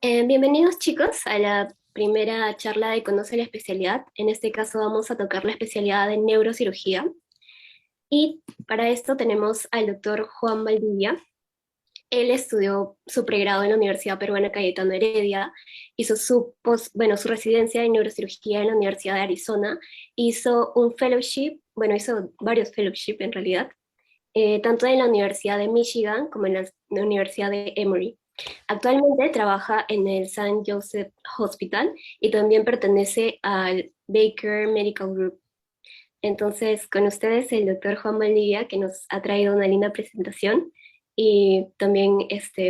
Bienvenidos chicos a la primera charla de Conoce la especialidad. En este caso vamos a tocar la especialidad de neurocirugía y para esto tenemos al doctor Juan Valdivia. Él estudió su pregrado en la Universidad Peruana Cayetano Heredia, hizo su residencia en neurocirugía en la Universidad de Arizona, hizo un fellowship, bueno, hizo varios fellowships en realidad, tanto en la Universidad de Michigan como en la Universidad de Emory. Actualmente trabaja en el St. Joseph Hospital y también pertenece al Baker Medical Group. Entonces, con ustedes el doctor Juan Valdivia, que nos ha traído una linda presentación y también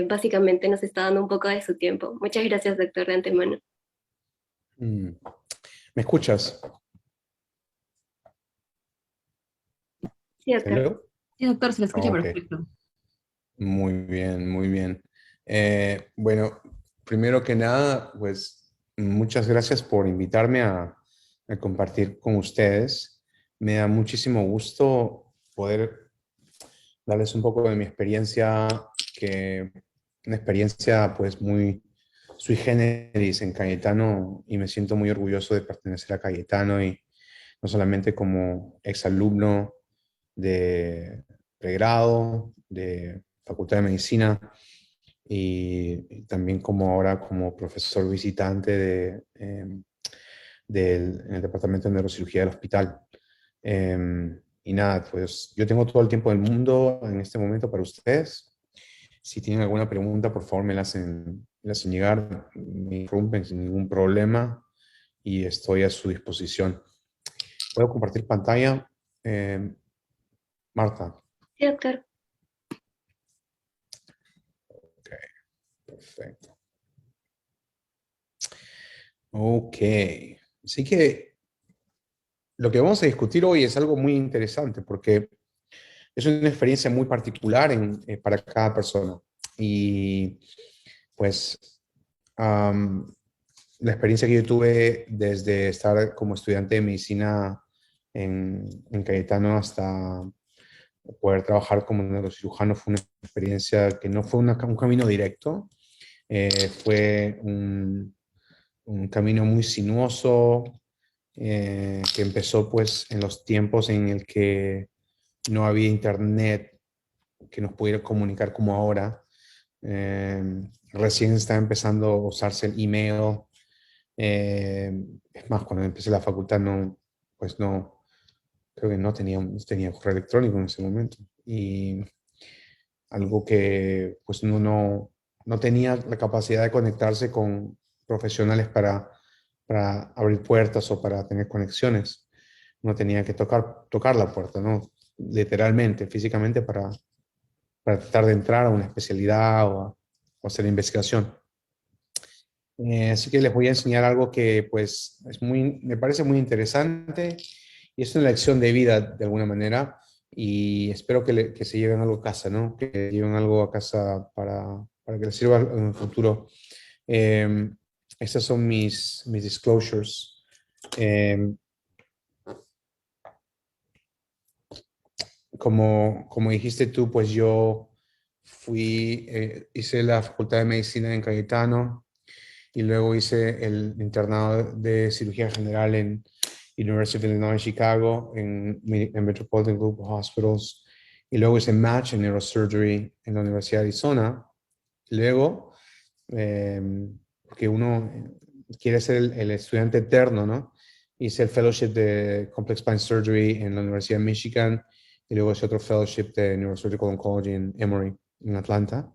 básicamente nos está dando un poco de su tiempo. Muchas gracias, doctor, de antemano. Mm, ¿Me escuchas? Sí, doctor. ¿Hello? Sí, doctor, se le escucha Ok, perfecto. muy bien, muy bien. Bueno, primero que nada, pues muchas gracias por invitarme a compartir con ustedes. Me da muchísimo gusto poder darles un poco de mi experiencia, que una experiencia pues muy sui generis en Cayetano, y me siento muy orgulloso de pertenecer a Cayetano, y no solamente como exalumno de pregrado, de Facultad de Medicina, y también como ahora como profesor visitante en el Departamento de Neurocirugía del hospital. Y nada, pues yo tengo todo el tiempo del mundo en este momento para ustedes. Si tienen alguna pregunta, por favor me la hacen llegar, me interrumpen sin ningún problema y estoy a su disposición. ¿Puedo compartir pantalla? Eh, Marta. Sí, doctor. Ok, perfecto. Ok, así que lo que vamos a discutir hoy es algo muy interesante porque es una experiencia muy particular para cada persona. Y pues am, la experiencia que yo tuve desde estar como estudiante de medicina en Cayetano hasta poder trabajar como neurocirujano fue una experiencia que no fue un camino directo, fue un camino muy sinuoso, que empezó pues en los tiempos en el que no había internet que nos pudiera comunicar como ahora. Recién estaba empezando a usarse el email. Es más, cuando empecé la facultad pues no, creo que no tenía correo electrónico en ese momento. Y algo que pues no tenía la capacidad de conectarse con profesionales para abrir puertas o para tener conexiones. No tenía que tocar la puerta, ¿no? Literalmente, físicamente, para tratar de entrar a una especialidad o hacer investigación. Así que les voy a enseñar algo que pues me parece muy interesante, y es una lección de vida de alguna manera, y espero que se lleven algo a casa, ¿no? Que lleven algo a casa para que les sirva en el futuro. Eh, Estas son mis disclosures. Eh, como dijiste tú, pues yo hice la Facultad de Medicina en Cayetano, y luego hice el internado de cirugía general en University of Illinois Chicago, en Metropolitan Group of Hospitals, y luego hice Match en Neurosurgery en la Universidad de Arizona. Luego, eh, porque uno quiere ser el estudiante eterno, ¿no? Hice el fellowship de Complex Spine Surgery en la Universidad de Michigan, y luego hice otro fellowship de Neurosurgical Oncology en Emory, en Atlanta.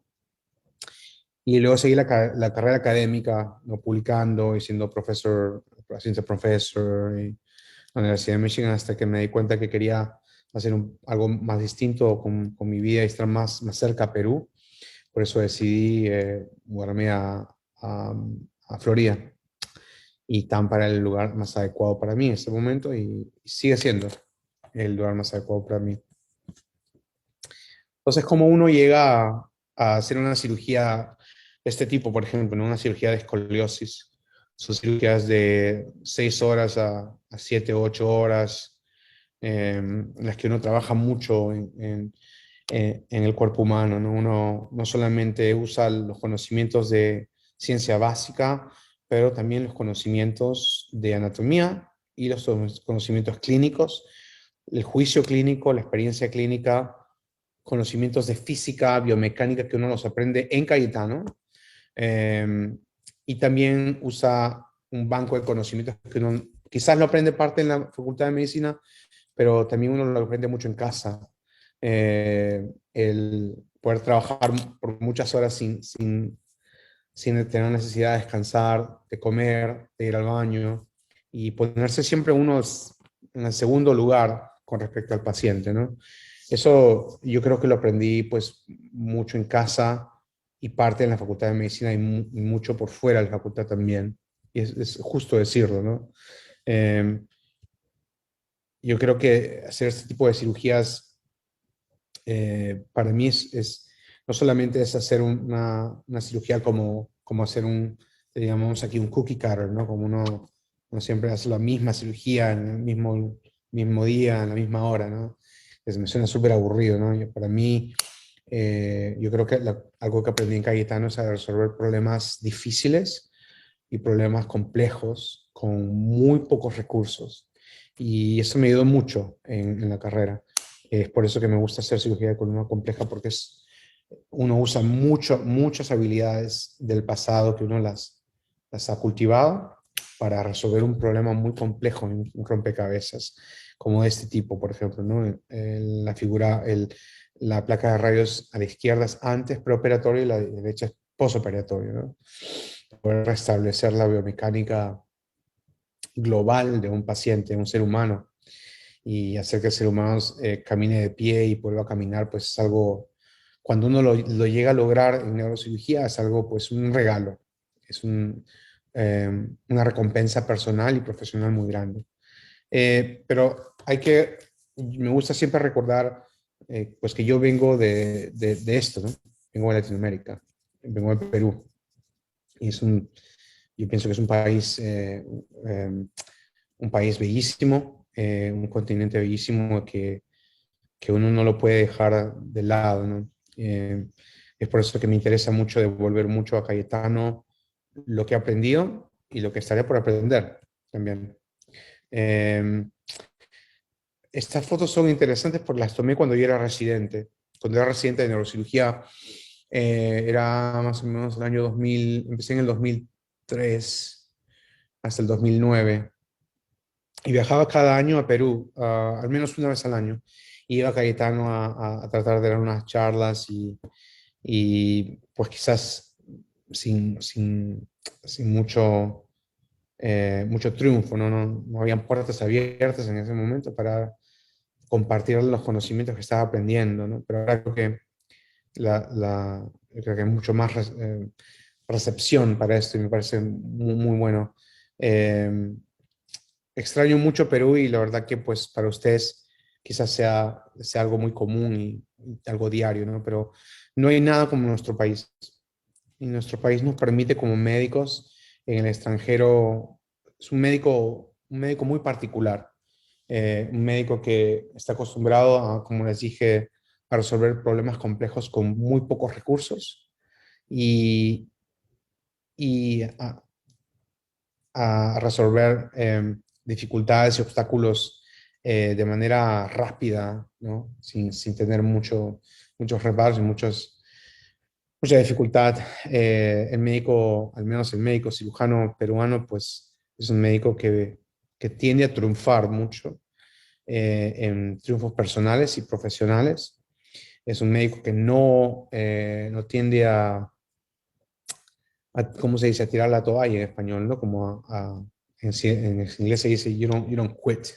Y luego seguí la carrera académica, ¿no? Publicando y siendo profesor, assistant professor en la Universidad de Michigan, hasta que me di cuenta que quería hacer algo más distinto con mi vida y estar más cerca a Perú. Por eso decidí mudarme a Florida. Y Tampa era el lugar más adecuado para mí en ese momento, y sigue siendo el lugar más adecuado para mí. Entonces, ¿cómo uno llega a hacer una cirugía de este tipo, por ejemplo, ¿no? Una cirugía de escoliosis? Son cirugías de 6 horas a 7, 8 horas, en las que uno trabaja mucho en el cuerpo humano, ¿no? Uno no solamente usa los conocimientos ciencia básica, pero también los conocimientos de anatomía y los conocimientos clínicos, el juicio clínico, la experiencia clínica, conocimientos de física, biomecánica que uno los aprende en Cayetano, eh, y también usa un banco de conocimientos que uno quizás lo aprende parte en la Facultad de Medicina, pero también uno lo aprende mucho en casa. El poder trabajar por muchas horas sin tener necesidad de descansar, de comer, de ir al baño y ponerse siempre uno en el segundo lugar con respecto al paciente, ¿no? Eso yo creo que lo aprendí pues mucho en casa y parte en la Facultad de Medicina y mucho por fuera de la facultad también. Y es justo decirlo, ¿no? Eh, yo creo que hacer este tipo de cirugías para mí no solamente es hacer una cirugía como hacer le llamamos aquí un cookie cutter, ¿no? Como uno siempre hace la misma cirugía en el mismo día, en la misma hora, ¿no? Me suena súper aburrido, ¿no? Para mí, yo creo que algo que aprendí en Cayetano es a resolver problemas difíciles y problemas complejos con muy pocos recursos. Y eso me ayudó mucho en la carrera. Es por eso que me gusta hacer cirugía de columna compleja, porque uno usa muchas habilidades del pasado que uno las ha cultivado para resolver un problema muy complejo, un rompecabezas, como de este tipo, por ejemplo, ¿no? La figura, la placa de rayos a la izquierda es antes preoperatorio y la derecha es posoperatorio, ¿no? Poder restablecer la biomecánica global de un paciente, de un ser humano, y hacer que el ser humano camine de pie y vuelva a caminar, pues es algo, cuando uno lo llega a lograr en neurocirugía, es algo, pues un regalo, es una recompensa personal y profesional muy grande. Pero me gusta siempre recordar, pues que yo vengo de esto, ¿no? Vengo de Latinoamérica, vengo de Perú, y yo pienso que es un país bellísimo, un continente bellísimo que uno no lo puede dejar de lado, ¿no? Es por eso que me interesa mucho devolver mucho a Cayetano lo que he aprendido y lo que estaré por aprender también. Eh, Estas fotos son interesantes porque las tomé cuando yo era residente. Cuando era residente de neurocirugía, era más o menos el año 2000, empecé en el 2003 hasta el 2009. Y viajaba cada año a Perú, al menos una vez al año. Y iba a Cayetano a tratar de dar unas charlas y pues quizás sin, sin, sin mucho triunfo, ¿no? No habían puertas abiertas en ese momento para compartir los conocimientos que estaba aprendiendo, ¿no? Pero ahora creo que, creo que hay mucho más recepción para esto y me parece muy bueno. Eh, Extraño mucho Perú y la verdad que pues para ustedes quizás sea algo muy común y algo diario, ¿no? Pero no hay nada como nuestro país. Y nuestro país nos permite como médicos en el extranjero, es un médico muy particular, un médico que está acostumbrado a, como les dije, a resolver problemas complejos con muy pocos recursos y, y a resolver dificultades y obstáculos de manera rápida, ¿no? Sin tener muchos reparos y mucha dificultad. El médico, al menos el médico cirujano peruano, pues es un médico que tiende a triunfar mucho en triunfos personales y profesionales. Es un médico que no tiende ¿cómo se dice? A tirar la toalla en español, ¿no? Como en inglés se dice, you don't quit.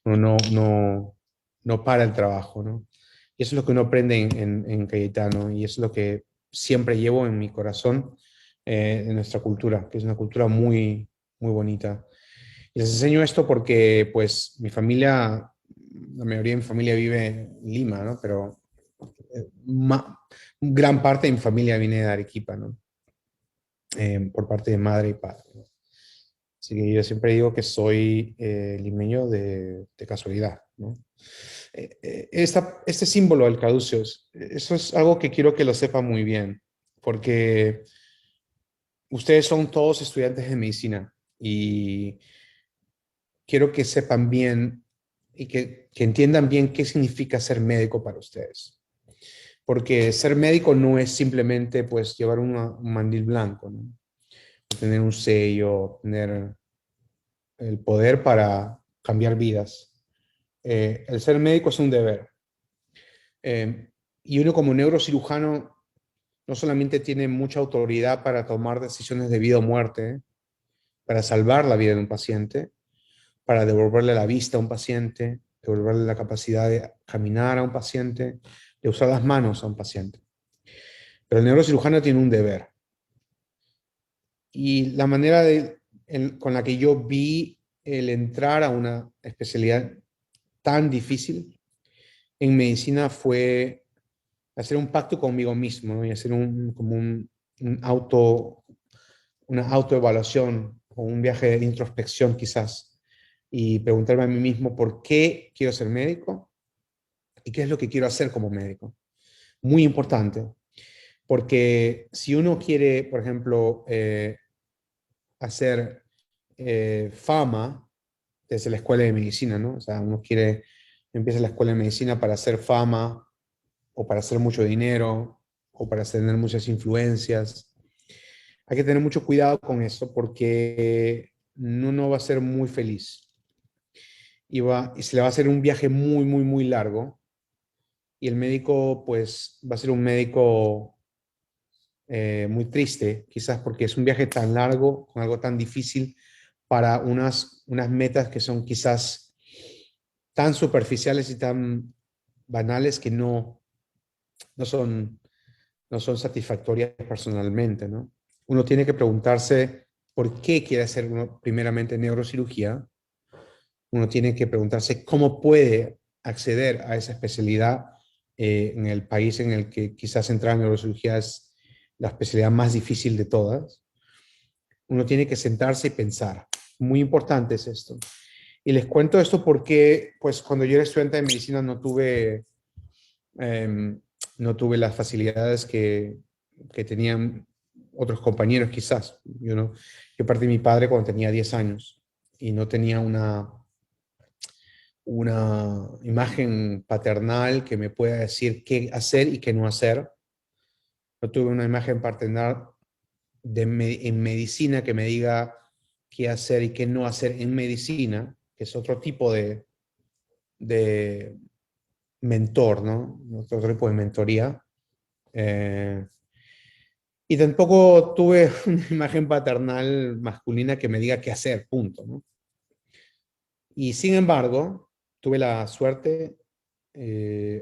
Uno no para el trabajo, ¿no? Y eso es lo que uno aprende en Cayetano y eso es lo que siempre llevo en mi corazón de nuestra cultura, que es una cultura muy bonita. Y les enseño esto porque, pues, la mayoría de mi familia vive en Lima, ¿no? Pero gran parte de mi familia viene de Arequipa, ¿no? Por parte de madre y padre, ¿no? Así que yo siempre digo que soy limeño de casualidad, ¿no? Este símbolo del caduceus, eso es algo que quiero que lo sepa muy bien, porque ustedes son todos estudiantes de medicina y quiero que sepan bien y que entiendan bien qué significa ser médico para ustedes. Porque ser médico no es simplemente pues llevar un mandil blanco, ¿no? Tener un sello, tener el poder para cambiar vidas. El ser médico es un deber. Y uno como neurocirujano no solamente tiene mucha autoridad para tomar decisiones de vida o muerte, para salvar la vida de un paciente, para devolverle la vista a un paciente, devolverle la capacidad de caminar a un paciente, de usar las manos a un paciente. Pero el neurocirujano tiene un deber. Y la manera con la que yo vi el entrar a una especialidad tan difícil en medicina fue hacer un pacto conmigo mismo, ¿no? Y hacer como un una autoevaluación o un viaje de introspección quizás y preguntarme a mí mismo por qué quiero ser médico y qué es lo que quiero hacer como médico. Muy importante, porque si uno quiere, por ejemplo, hacer fama desde la escuela de medicina, ¿no? O sea, uno quiere, empieza la escuela de medicina para hacer fama o para hacer mucho dinero o para tener muchas influencias. Hay que tener mucho cuidado con eso porque uno va a ser muy feliz y se le va a hacer un viaje muy, muy, muy largo y el médico pues va a ser un médico muy triste, quizás porque es un viaje tan largo, con algo tan difícil para unas metas que son quizás tan superficiales y tan banales que no son, no son satisfactorias personalmente, ¿no? Uno tiene que preguntarse por qué quiere hacer uno, primeramente neurocirugía. Uno tiene que preguntarse cómo puede acceder a esa especialidad en el país en el que quizás entrar en neurocirugía es la especialidad más difícil de todas. Uno tiene que sentarse y pensar. Muy importante es esto. Y les cuento esto porque, pues, cuando yo era estudiante de medicina eh, no tuve las facilidades que tenían otros compañeros, quizás. Yo perdí a mi padre cuando tenía 10 años y no tenía una imagen paternal que me pueda decir qué hacer y qué no hacer. No tuve una imagen paternal en medicina que me diga qué hacer y qué no hacer en medicina, que es otro tipo de mentor, ¿no? Otro tipo de mentoría. Eh, y tampoco tuve una imagen paternal masculina que me diga qué hacer, punto, ¿no? Y sin embargo, tuve la suerte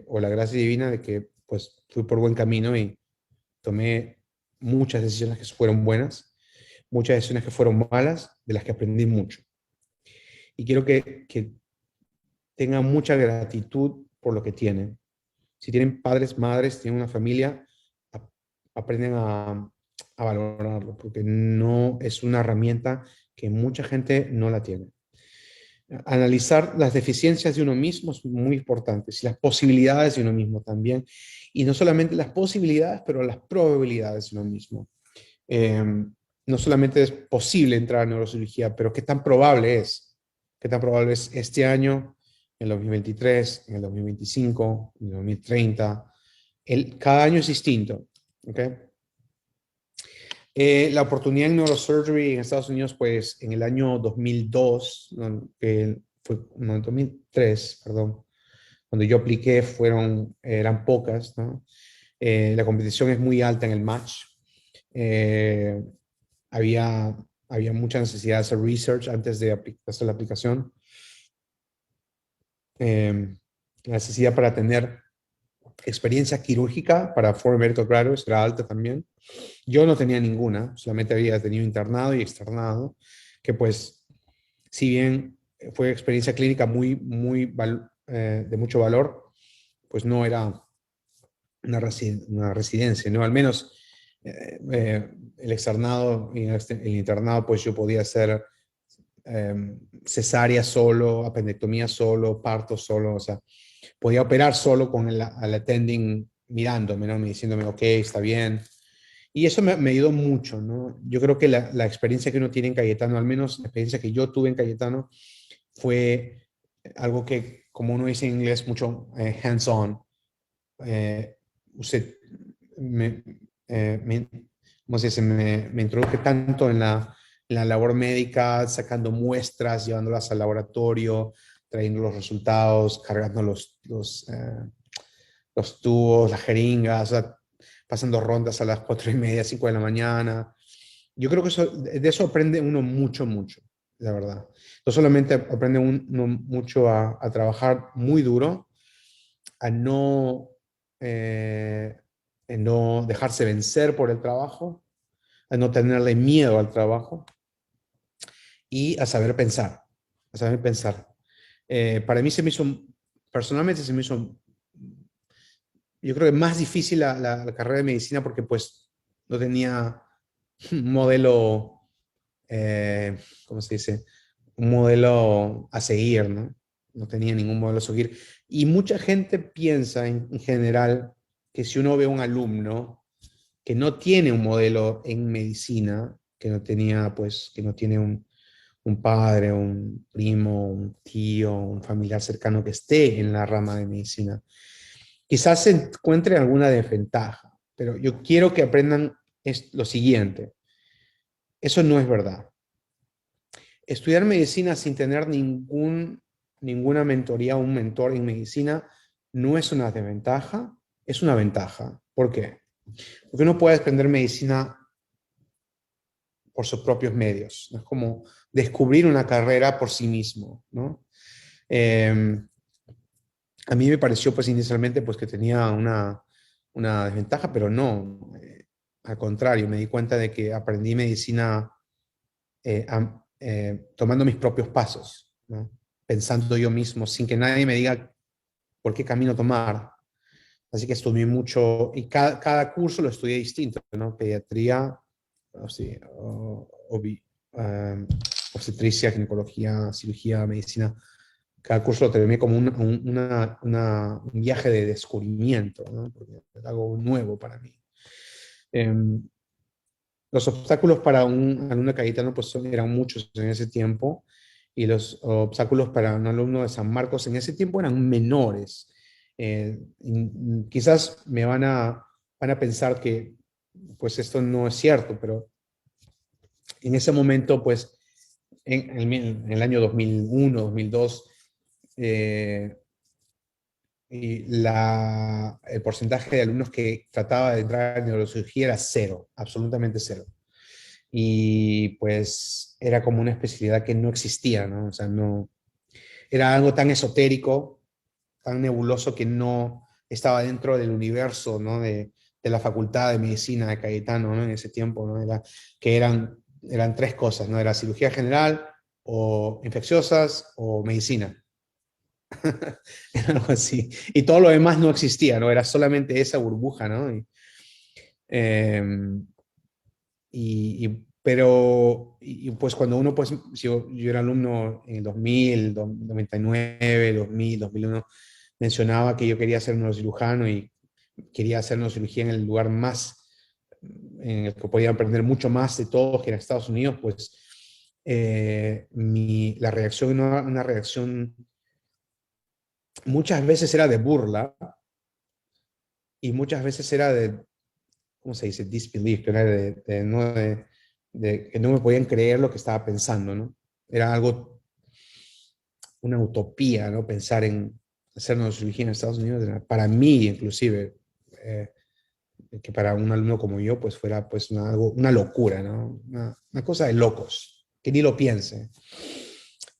o la gracia divina de que pues fui por buen camino y tomé muchas decisiones que fueron buenas, muchas decisiones que fueron malas, de las que aprendí mucho. Y quiero que tengan mucha gratitud por lo que tienen. Si tienen padres, madres, tienen una familia, aprenden a valorarlo, porque no es una herramienta que mucha gente no la tiene. Analizar las deficiencias de uno mismo es muy importante, y las posibilidades de uno mismo también. Y no solamente las posibilidades, pero las probabilidades de uno mismo. Eh, no solamente es posible entrar a neurocirugía, pero qué tan probable es. Qué tan probable es este año, en el 2023, en el 2025, en el 2030. Cada año es distinto. ¿Okay? La oportunidad en neurosurgery en Estados Unidos, pues en el año 2002, no, no, en 2003, perdón, cuando yo apliqué eran pocas, ¿no? La competición es muy alta en el match. Eh, había, había mucha necesidad de hacer research antes de hacer la aplicación. La necesidad para tener experiencia quirúrgica para Foreign Medical Graduates era alta también. Yo no tenía ninguna, solamente había tenido internado y externado, que pues, si bien fue experiencia clínica de mucho valor, pues no era una residencia, ¿no? Al menos el externado y el internado, pues yo podía hacer cesárea solo, apendectomía solo, parto solo, o sea, podía operar solo con al attending mirándome, ¿no? Diciéndome, ok, está bien. Y eso me ayudó mucho, ¿no? Yo creo que la experiencia que uno tiene en Cayetano, al menos la experiencia que yo tuve en Cayetano, fue algo que, como uno dice en inglés, mucho hands-on. Usted me, me, ¿cómo se dice? Me introduje tanto en la labor médica, sacando muestras, llevándolas al laboratorio, trayendo los resultados, cargando los tubos, las jeringas, o sea, pasando rondas a las 4:30, 5 de la mañana. Yo creo que de eso aprende uno mucho, mucho, la verdad. No solamente aprende uno mucho a trabajar muy duro, a no, a no dejarse vencer por el trabajo, a no tenerle miedo al trabajo y a saber pensar, a saber pensar. Para mí se me hizo, personalmente se me hizo, yo creo que más difícil la carrera de medicina porque pues no tenía un modelo, ¿cómo se dice? Un modelo a seguir, ¿no? No tenía ningún modelo a seguir. Y mucha gente piensa en general que si uno ve a un alumno que no tiene un modelo en medicina, que no tenía, pues, que no tiene un padre, un primo, un tío, un familiar cercano que esté en la rama de medicina, quizás se encuentre alguna desventaja, pero yo quiero que aprendan lo siguiente. Eso no es verdad. Estudiar medicina sin tener ninguna mentoría o un mentor en medicina no es una desventaja, es una ventaja. ¿Por qué? Porque uno puede aprender medicina por sus propios medios. Es como descubrir una carrera por sí mismo, ¿no? Eh, a mí me pareció pues inicialmente pues que tenía una desventaja, pero no. Al contrario, me di cuenta de que aprendí medicina tomando mis propios pasos, ¿no? Pensando yo mismo, sin que nadie me diga por qué camino tomar. Así que estudié mucho y cada curso lo estudié distinto, ¿no? Pediatría, o sí, obstetricia, ginecología, cirugía, medicina. Cada curso lo terminé como un viaje de descubrimiento, ¿no? Porque es algo nuevo para mí. Eh, los obstáculos para un alumno de Cayetano pues eran muchos en ese tiempo y los obstáculos para un alumno de San Marcos en ese tiempo eran menores. Quizás van a pensar que pues esto no es cierto, pero en ese momento pues en el año 2001, 2002, eh, y el porcentaje de alumnos que trataba de entrar en neurocirugía era cero, absolutamente cero. Y pues era como una especialidad que no existía, ¿no? O sea, no, era algo tan esotérico, tan nebuloso que no estaba dentro del universo, ¿no? De la Facultad de Medicina de Cayetano, ¿no? En ese tiempo, ¿no? Que eran tres cosas, ¿no? Era cirugía general o infecciosas o medicina. Era algo así. Y todo lo demás no existía, ¿no? Era solamente esa burbuja, ¿no? Eh, pues cuando uno, pues, si yo era alumno en el 2000, 99, 2000, 2001, mencionaba que yo quería ser neurocirujano y quería hacer neurocirugía en el lugar más, en el que podía aprender mucho más de todo, que era Estados Unidos, pues la reacción no era una reacción, muchas veces era de burla y muchas veces era de, ¿cómo se dice? Disbelief, que era de que no me podían creer lo que estaba pensando, ¿no? Era algo, una utopía, ¿no? Pensar en hacer neurocirugía en Estados Unidos, para mí inclusive, eh, que para un alumno como yo, pues fuera pues una locura, ¿no? Una cosa de locos, que ni lo piense.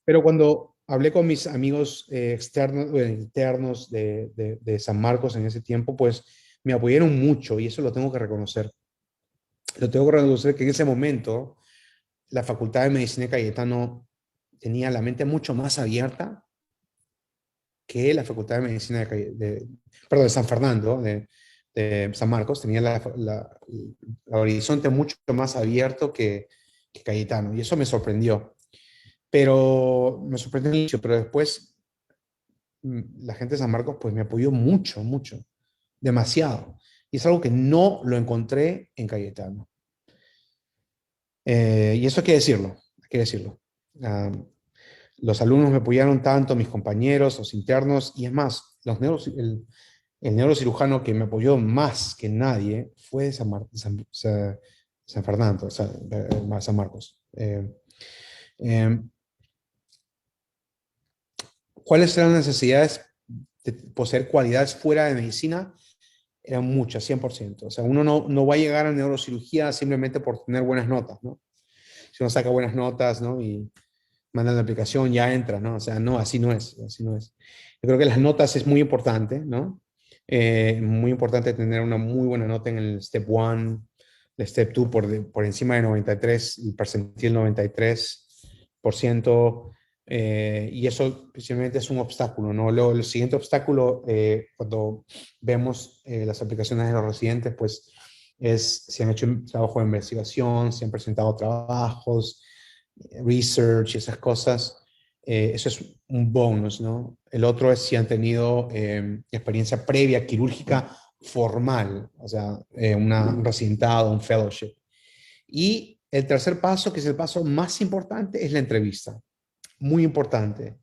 Pero cuando hablé con mis amigos externos, internos de San Marcos en ese tiempo, pues me apoyaron mucho y eso lo tengo que reconocer. Lo tengo que reconocer que en ese momento la Facultad de Medicina de Cayetano tenía la mente mucho más abierta que la Facultad de Medicina perdón, de San Fernando, de San Marcos, tenía el horizonte mucho más abierto que Cayetano, y eso me sorprendió. Pero me sorprendió mucho, pero después la gente de San Marcos pues me apoyó mucho, mucho, demasiado. Y es algo que no lo encontré en Cayetano. Y eso hay que decirlo, hay que decirlo. Ah, los alumnos me apoyaron tanto, mis compañeros, los internos, y es más, el neurocirujano que me apoyó más que nadie fue de San Fernando, San Marcos. Eh, ¿Cuáles eran las necesidades de poseer cualidades fuera de medicina? Eran muchas, 100%. O sea, uno no va a llegar a neurocirugía simplemente por tener buenas notas, ¿no? Si uno saca buenas notas, ¿no? Y manda la aplicación, ya entra, ¿no? O sea, no, así no es, así no es. Yo creo que las notas es muy importante, ¿no? Muy importante tener una muy buena nota en el Step 1, el Step 2 por encima de 93, el percentil 93%, y eso precisamente es un obstáculo, ¿no? Luego, el siguiente obstáculo, cuando vemos las aplicaciones de los residentes, pues es si han hecho un trabajo de investigación, si han presentado trabajos, research y esas cosas. Eso es un bonus, ¿no? El otro es si han tenido experiencia previa quirúrgica formal, o sea, un residentado, un fellowship. Y el tercer paso, que es el paso más importante, es la entrevista. Muy importante.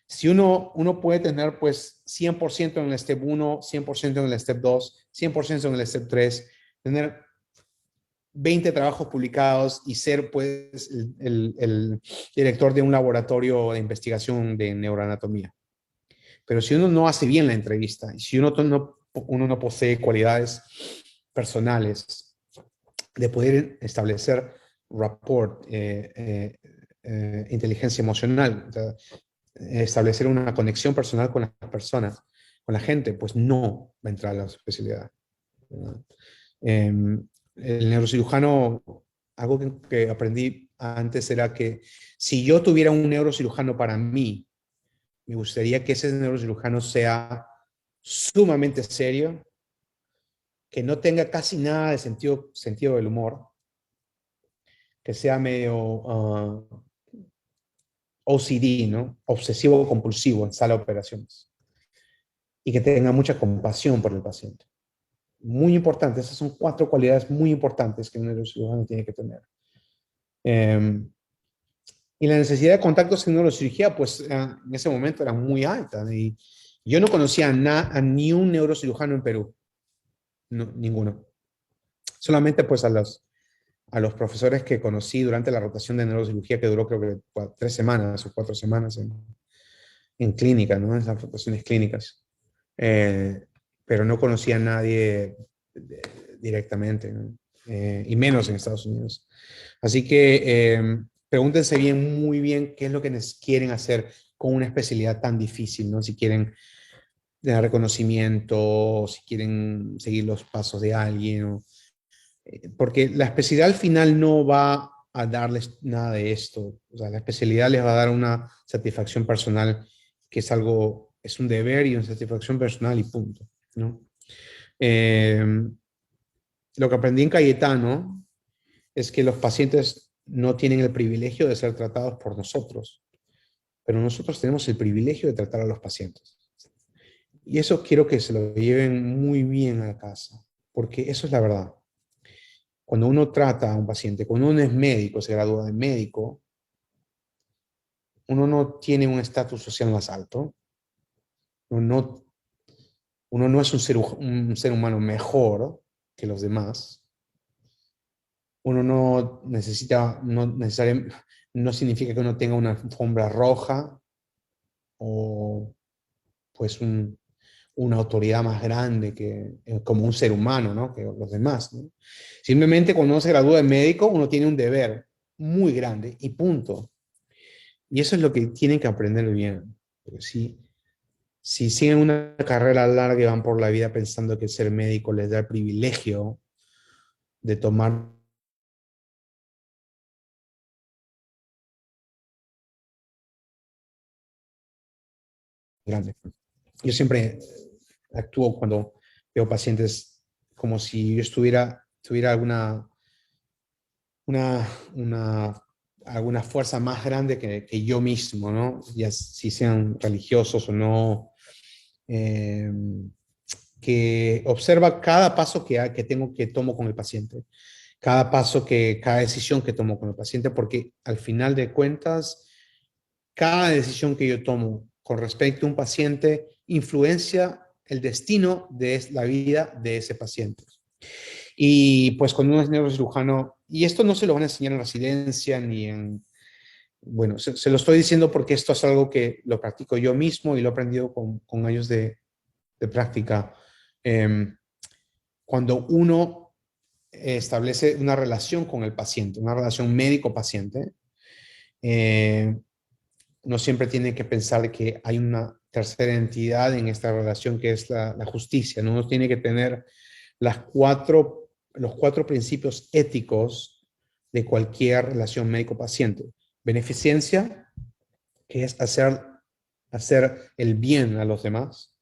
Si uno puede tener pues 100% en el step 1, 100% en el step 2, 100% en el step 3, tener 20 trabajos publicados y ser pues el director de un laboratorio de investigación de neuroanatomía. Pero si uno no hace bien la entrevista y si uno no posee cualidades personales de poder establecer rapport, inteligencia emocional, o sea, establecer una conexión personal con las personas, con la gente, pues no va a entrar a la especialidad. Eh, el neurocirujano, algo que aprendí antes era que si yo tuviera un neurocirujano para mí, me gustaría que ese neurocirujano sea sumamente serio, que no tenga casi nada de sentido del humor, que sea medio OCD, ¿no? Obsesivo compulsivo en sala de operaciones, y que tenga mucha compasión por el paciente. Muy importante, esas son 4 cualidades muy importantes que un neurocirujano tiene que tener. Y la necesidad de contactos en neurocirugía, pues en ese momento era muy alta. Y yo no conocía a ni un neurocirujano en Perú, no, ninguno. Solamente pues a los profesores que conocí durante la rotación de neurocirugía, que duró creo que 3 semanas o 4 semanas en clínica, ¿no? En las rotaciones clínicas. Pero no conocía a nadie directamente, ¿no? Y menos en Estados Unidos. Así que pregúntense bien, muy bien, qué es lo que quieren hacer con una especialidad tan difícil, ¿no? Si quieren tener reconocimiento, si quieren seguir los pasos de alguien, porque la especialidad al final no va a darles nada de esto. O sea, la especialidad les va a dar una satisfacción personal, que es algo, es un deber y una satisfacción personal y punto, ¿no? Eh, lo que aprendí en Cayetano es que los pacientes no tienen el privilegio de ser tratados por nosotros, pero nosotros tenemos el privilegio de tratar a los pacientes. Y eso quiero que se lo lleven muy bien a casa, porque eso es la verdad. Cuando uno trata a un paciente, cuando uno es médico, se gradúa de médico, uno no tiene un estatus social más alto, uno no es un ser humano mejor que los demás, uno no significa que uno tenga una alfombra roja o pues una autoridad más grande como un ser humano, ¿no? Que los demás, ¿no? Simplemente cuando uno se gradúa de médico, uno tiene un deber muy grande y punto. Y eso es lo que tienen que aprender bien. Porque si siguen una carrera larga y van por la vida pensando que ser médico les da el privilegio de tomar grande. Yo siempre actúo cuando veo pacientes como si yo tuviera una, una, alguna fuerza más grande que yo mismo, ¿no? Ya si sean religiosos o no, que observa cada paso que tomo con el paciente, cada decisión que tomo con el paciente, porque al final de cuentas, cada decisión que yo tomo con respecto a un paciente influencia el destino de la vida de ese paciente. Y pues cuando uno es neurocirujano, y esto no se lo van a enseñar en residencia ni en, bueno, se lo estoy diciendo porque esto es algo que lo practico yo mismo y lo he aprendido con años de práctica. Cuando uno establece una relación con el paciente, una relación médico-paciente, no siempre tiene que pensar que hay una tercera entidad en esta relación que es la justicia, ¿no? Uno tiene que tener los cuatro principios éticos de cualquier relación médico-paciente. Beneficencia, que es hacer el bien a los demás.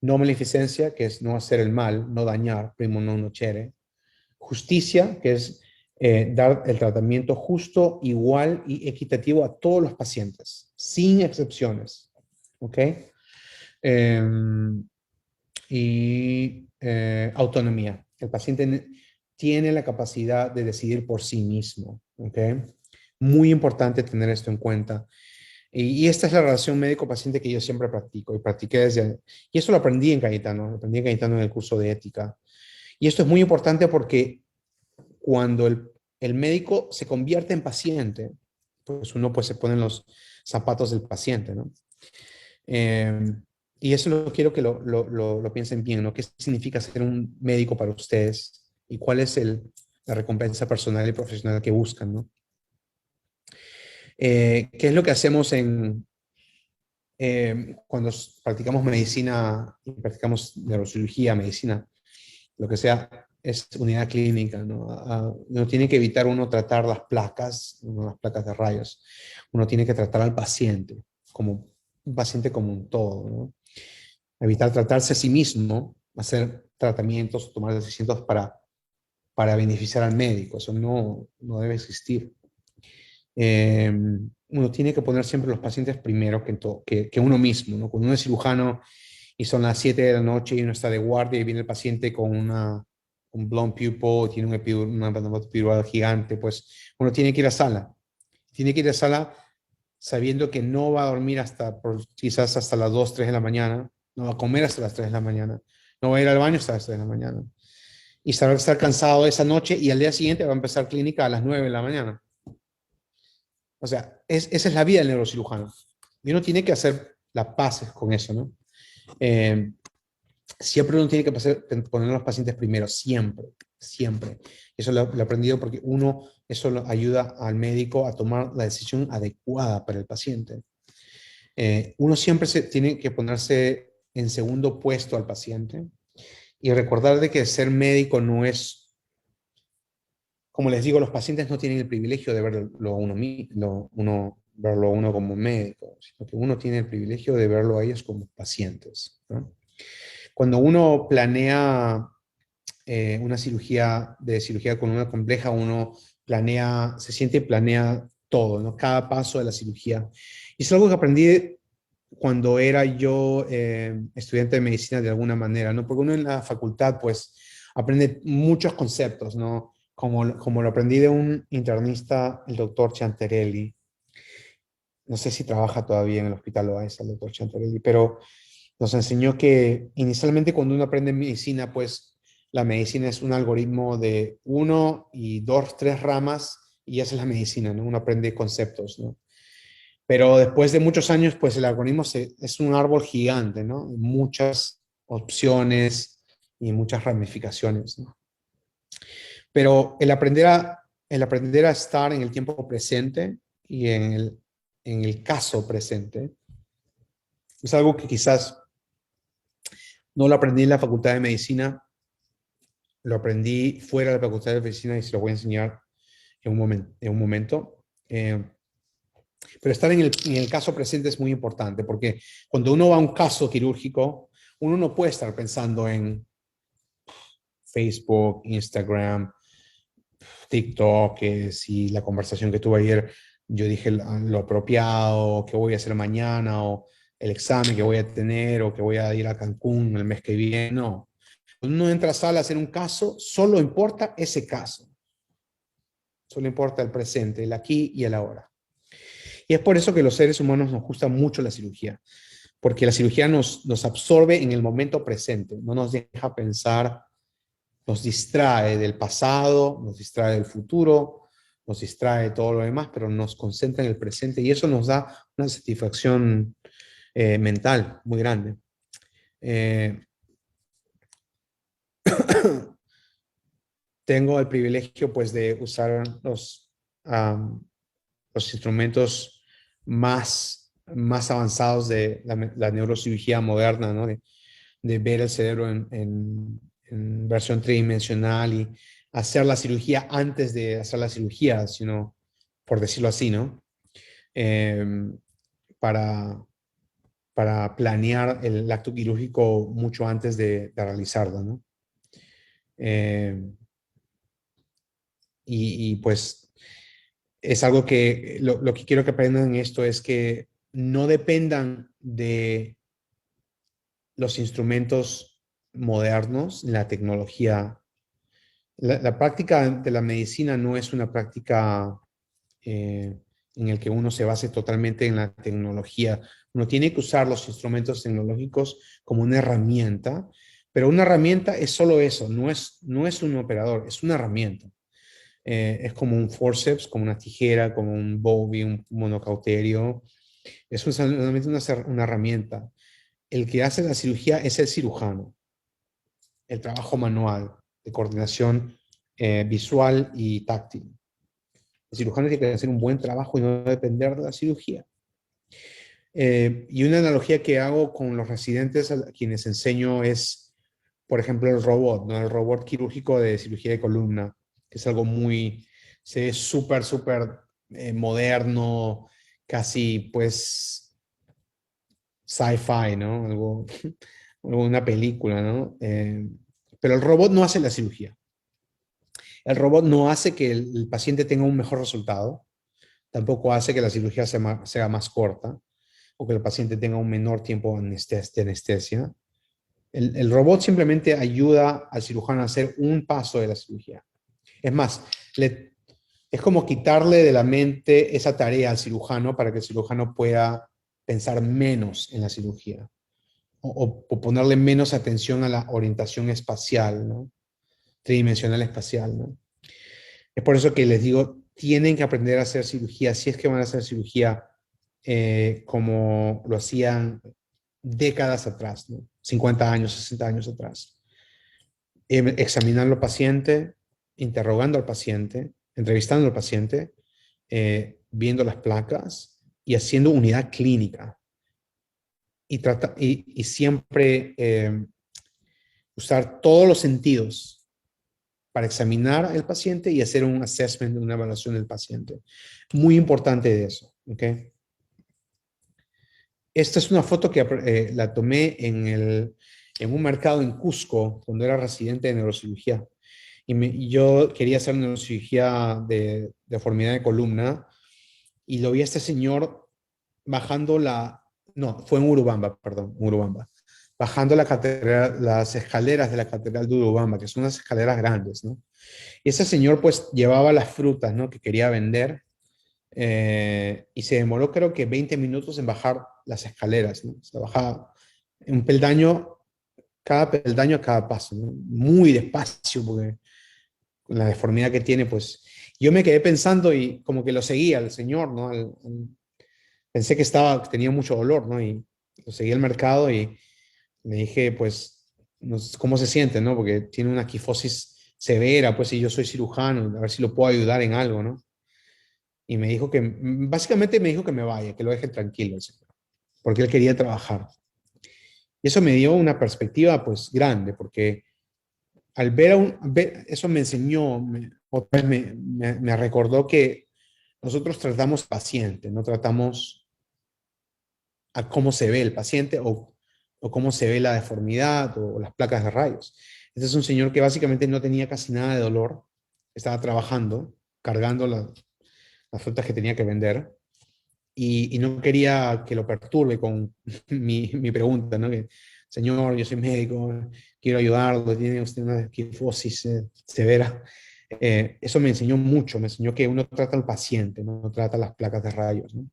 No maleficencia, que es no hacer el mal, no dañar, primo non nocere. Justicia, que es dar el tratamiento justo, igual y equitativo a todos los pacientes, sin excepciones. ¿Ok? Autonomía. El paciente tiene la capacidad de decidir por sí mismo. ¿Ok? Muy importante tener esto en cuenta. Y esta es la relación médico-paciente que yo siempre practico y practiqué desde... Y esto lo aprendí en Cayetano, en el curso de ética. Y esto es muy importante porque cuando el médico se convierte en paciente, pues uno pues se pone en los zapatos del paciente, ¿no? Y eso lo quiero que lo piensen bien, ¿no? ¿Qué significa ser un médico para ustedes? ¿Y cuál es la recompensa personal y profesional que buscan, ¿no? ¿Qué es lo que hacemos cuando practicamos medicina, practicamos neurocirugía, medicina, lo que sea, es unidad clínica, ¿no? No tiene que evitar uno tratar las placas, ¿no? Las placas de rayos. Uno tiene que tratar al paciente, como un paciente como un todo, ¿no? Evitar tratarse a sí mismo, hacer tratamientos, tomar decisiones para beneficiar al médico. Eso no debe existir. Uno tiene que poner siempre los pacientes primero que uno mismo, ¿no? Cuando uno es cirujano y son las 7 de la noche y uno está de guardia y viene el paciente con un blown pupil, tiene una epidural gigante, pues uno tiene que ir a sala. Tiene que ir a sala sabiendo que no va a dormir quizás hasta las 2 3 de la mañana, no va a comer hasta las 3 de la mañana, no va a ir al baño hasta las 3 de la mañana. Y saber estar cansado esa noche y al día siguiente va a empezar clínica a las 9 de la mañana. O sea, esa es la vida del neurocirujano. Y uno tiene que hacer las paces con eso, ¿no? Siempre uno tiene que poner a los pacientes primero, siempre, siempre. Eso lo he aprendido porque eso lo ayuda al médico a tomar la decisión adecuada para el paciente. Uno siempre tiene que ponerse en segundo puesto al paciente y recordar de que ser médico no es, como les digo, los pacientes no tienen el privilegio de verlo verlo a uno como médico, sino que uno tiene el privilegio de verlo a ellos como pacientes, ¿no? Cuando uno planea una cirugía con una compleja, uno se siente y planea todo, ¿no? Cada paso de la cirugía. Y es algo que aprendí cuando era yo estudiante de medicina de alguna manera, ¿no? Porque uno en la facultad, pues, aprende muchos conceptos, ¿no? Como lo aprendí de un internista, el doctor Chanterelli. No sé si trabaja todavía en el hospital Loaiza, el doctor Chanterelli, pero nos enseñó que inicialmente cuando uno aprende medicina, pues la medicina es un algoritmo de 1 y 2, 3 ramas y esa es la medicina, ¿no? Uno aprende conceptos, ¿no? Pero después de muchos años, pues el algoritmo es un árbol gigante, ¿no? Muchas opciones y muchas ramificaciones, ¿no? Pero el aprender a estar en el tiempo presente y en el caso presente es algo que quizás no lo aprendí en la Facultad de Medicina, lo aprendí fuera de la Facultad de Medicina y se lo voy a enseñar en un momento. Pero estar en el caso presente es muy importante porque cuando uno va a un caso quirúrgico, uno no puede estar pensando en Facebook, Instagram, TikTok, que si la conversación que tuve ayer, yo dije lo apropiado, qué voy a hacer mañana, o el examen que voy a tener, o que voy a ir a Cancún el mes que viene. No, uno entra a sala a hacer un caso, solo importa ese caso. Solo importa el presente, el aquí y el ahora. Y es por eso que los seres humanos nos gusta mucho la cirugía, porque la cirugía nos absorbe en el momento presente, no nos deja pensar, nos distrae del pasado, nos distrae del futuro, nos distrae de todo lo demás, pero nos concentra en el presente y eso nos da una satisfacción mental muy grande. Tengo el privilegio pues de usar los instrumentos más avanzados de la neurocirugía moderna, ¿no? De ver el cerebro en versión tridimensional y hacer la cirugía antes de hacer la cirugía, sino, por decirlo así, ¿no? Eh, para, para planear el acto quirúrgico mucho antes de realizarlo, ¿no? Eh, pues es algo que lo que quiero que aprendan en esto es que no dependan de los instrumentos modernos, la tecnología. La práctica de la medicina no es una práctica en el que uno se base totalmente en la tecnología. Uno tiene que usar los instrumentos tecnológicos como una herramienta, pero una herramienta es solo eso, no es un operador, es una herramienta. Es como un forceps, como una tijera, como un Bovie, un monocauterio. Es solamente una herramienta. El que hace la cirugía es el cirujano, el trabajo manual de coordinación visual y táctil. El cirujano tiene que hacer un buen trabajo y no depender de la cirugía. Y una analogía que hago con los residentes a quienes enseño es, por ejemplo, el robot, ¿no? El robot quirúrgico de cirugía de columna, que es algo muy, se ve súper moderno, casi pues sci-fi, ¿no? Algo, una película, ¿no? Pero el robot no hace la cirugía. El robot no hace que el paciente tenga un mejor resultado, tampoco hace que la cirugía sea más corta o que el paciente tenga un menor tiempo de anestesia. El robot simplemente ayuda al cirujano a hacer un paso de la cirugía. Es más, es como quitarle de la mente esa tarea al cirujano para que el cirujano pueda pensar menos en la cirugía o ponerle menos atención a la orientación espacial, ¿no? Tridimensional espacial, ¿no? Es por eso que les digo, tienen que aprender a hacer cirugía, si es que van a hacer cirugía como lo hacían décadas atrás, ¿no? 50 años, 60 años atrás. Examinando al paciente, interrogando al paciente, entrevistando al paciente, viendo las placas y haciendo unidad clínica. Y siempre usar todos los sentidos para examinar al paciente y hacer un assessment, una evaluación del paciente. Muy importante de eso, ¿ok? Esta es una foto que la tomé en un mercado en Cusco, cuando era residente de neurocirugía. Y yo quería hacer neurocirugía de deformidad de columna y lo vi a este señor bajando no, fue en Urubamba, perdón, Urubamba. Bajando las escaleras de la Catedral de Urubamba, que son unas escaleras grandes, ¿no? Y ese señor pues llevaba las frutas, ¿no? Que quería vender y se demoró creo que 20 minutos en bajar las escaleras, ¿no? Se bajaba un peldaño, cada peldaño a cada paso, ¿no? Muy despacio porque con la deformidad que tiene, pues yo me quedé pensando y como que lo seguía al señor, ¿no? Pensé que tenía mucho dolor, ¿no? Y lo seguí al mercado y me dije, pues, no sé cómo se siente, ¿no? Porque tiene una quifosis severa, pues, y yo soy cirujano, a ver si lo puedo ayudar en algo, ¿no? Y me dijo básicamente me dijo que me vaya, que lo deje tranquilo, porque él quería trabajar. Y eso me dio una perspectiva, pues, grande, porque al eso me enseñó, otra vez me recordó que nosotros tratamos paciente, no tratamos a cómo se ve el paciente o cómo se ve la deformidad o las placas de rayos. Este es un señor que básicamente no tenía casi nada de dolor, estaba trabajando, cargando las frutas que tenía que vender y no quería que lo perturbe con mi pregunta, ¿no? Que señor, yo soy médico, quiero ayudarlo, tiene usted una quifosis severa. Eso me enseñó mucho, me enseñó que uno trata al paciente, no trata las placas de rayos, ¿no?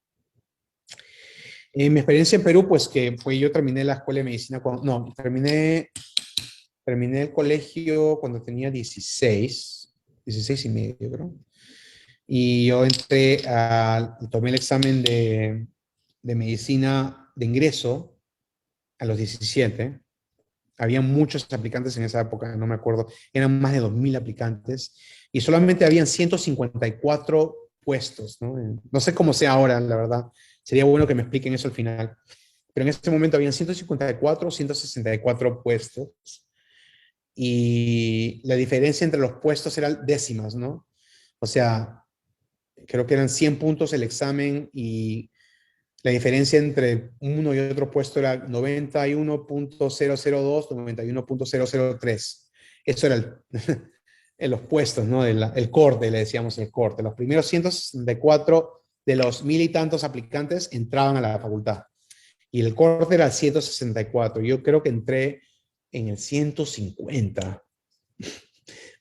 Mi experiencia en Perú, pues que fue, yo terminé la escuela de medicina, no, terminé el colegio cuando tenía 16 y medio, creo. Y yo tomé el examen de medicina de ingreso a los 17. Había muchos aplicantes en esa época, no me acuerdo, eran más de 2.000 aplicantes y solamente habían 154 puestos, ¿no? No sé cómo sea ahora, la verdad. Sería bueno que me expliquen eso al final. Pero en ese momento habían 154, 164 puestos y la diferencia entre los puestos eran décimas, ¿no? O sea, creo que eran 100 puntos el examen y la diferencia entre uno y otro puesto era 91.002, 91.003. Eso era en los puestos, ¿no? El corte, le decíamos el corte. Los primeros 164 de los 1.000 y tantos aplicantes entraban a la facultad. Y el corte era el 164. Yo creo que entré en el 150.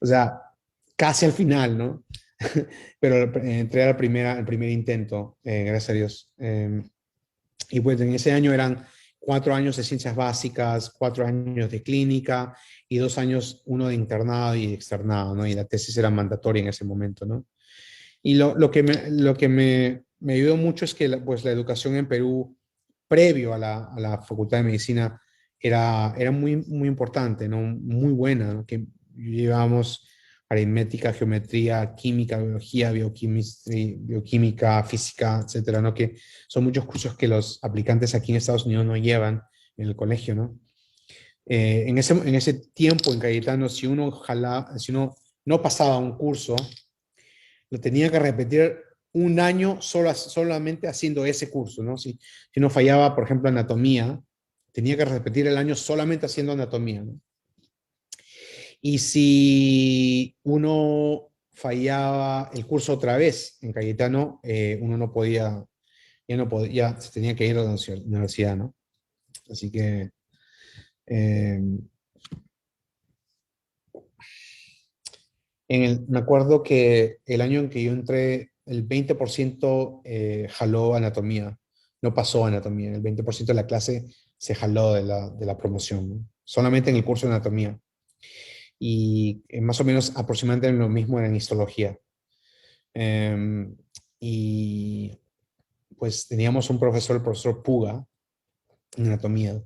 O sea, casi al final, ¿no? Pero entré al primer intento, gracias a Dios. Y pues en ese año eran 4 años de ciencias básicas, 4 años de clínica y 2 años, uno de internado y externado, ¿no? Y la tesis era mandatoria en ese momento, ¿no? Y lo que me ayudó mucho es que pues, la educación en Perú, previo a la Facultad de Medicina, era muy, muy importante, ¿no? Muy buena, ¿no? Que llevábamos aritmética, geometría, química, biología, bioquímica, física, etcétera, ¿no? Que son muchos cursos que los aplicantes aquí en Estados Unidos no llevan en el colegio, ¿no? En ese tiempo en Cayetano, si uno no pasaba un curso, lo tenía que repetir un año solamente haciendo ese curso, ¿no? Si uno fallaba, por ejemplo, anatomía, tenía que repetir el año solamente haciendo anatomía, ¿no? Y si uno fallaba el curso otra vez en Cayetano, uno no podía, ya se tenía que ir a la universidad, ¿no? Así que eh, me acuerdo que el año en que yo entré, el 20% jaló anatomía, no pasó anatomía, el 20% de la clase se jaló de la promoción, ¿no? Solamente en el curso de anatomía. Y más o menos aproximadamente lo mismo en histología. Y pues teníamos un profesor, el profesor Puga, en anatomía,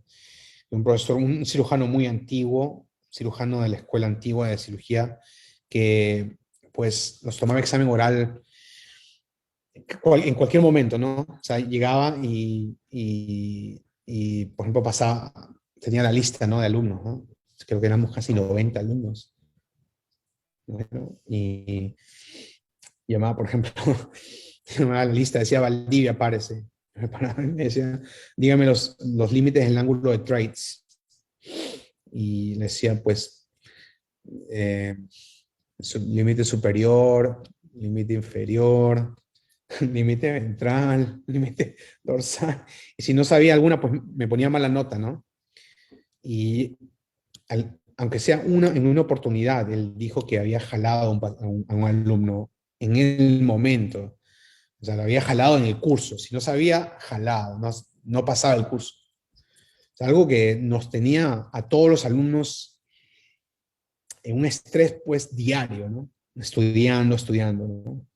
un cirujano muy antiguo, cirujano de la escuela antigua de cirugía, que pues nos tomaba examen oral en cualquier momento, ¿no? O sea, llegaba y, por ejemplo, tenía la lista, ¿no? De alumnos, ¿no? Creo que éramos casi 90 alumnos. ¿No? Y llamaba, por ejemplo, llamaba la lista, decía Valdivia, párese. Me decía, dígame los límites del ángulo de Traits. Y le decía, pues, eh, límite superior, límite inferior, límite ventral, límite dorsal. Y si no sabía alguna, pues me ponía mala nota, ¿no? Y aunque sea en una oportunidad, él dijo que había jalado a un alumno en el momento. O sea, lo había jalado en el curso. Si no sabía, jalado, no pasaba el curso. O sea, algo que nos tenía a todos los alumnos en un estrés, pues, diario, ¿no? Estudiando, ¿no?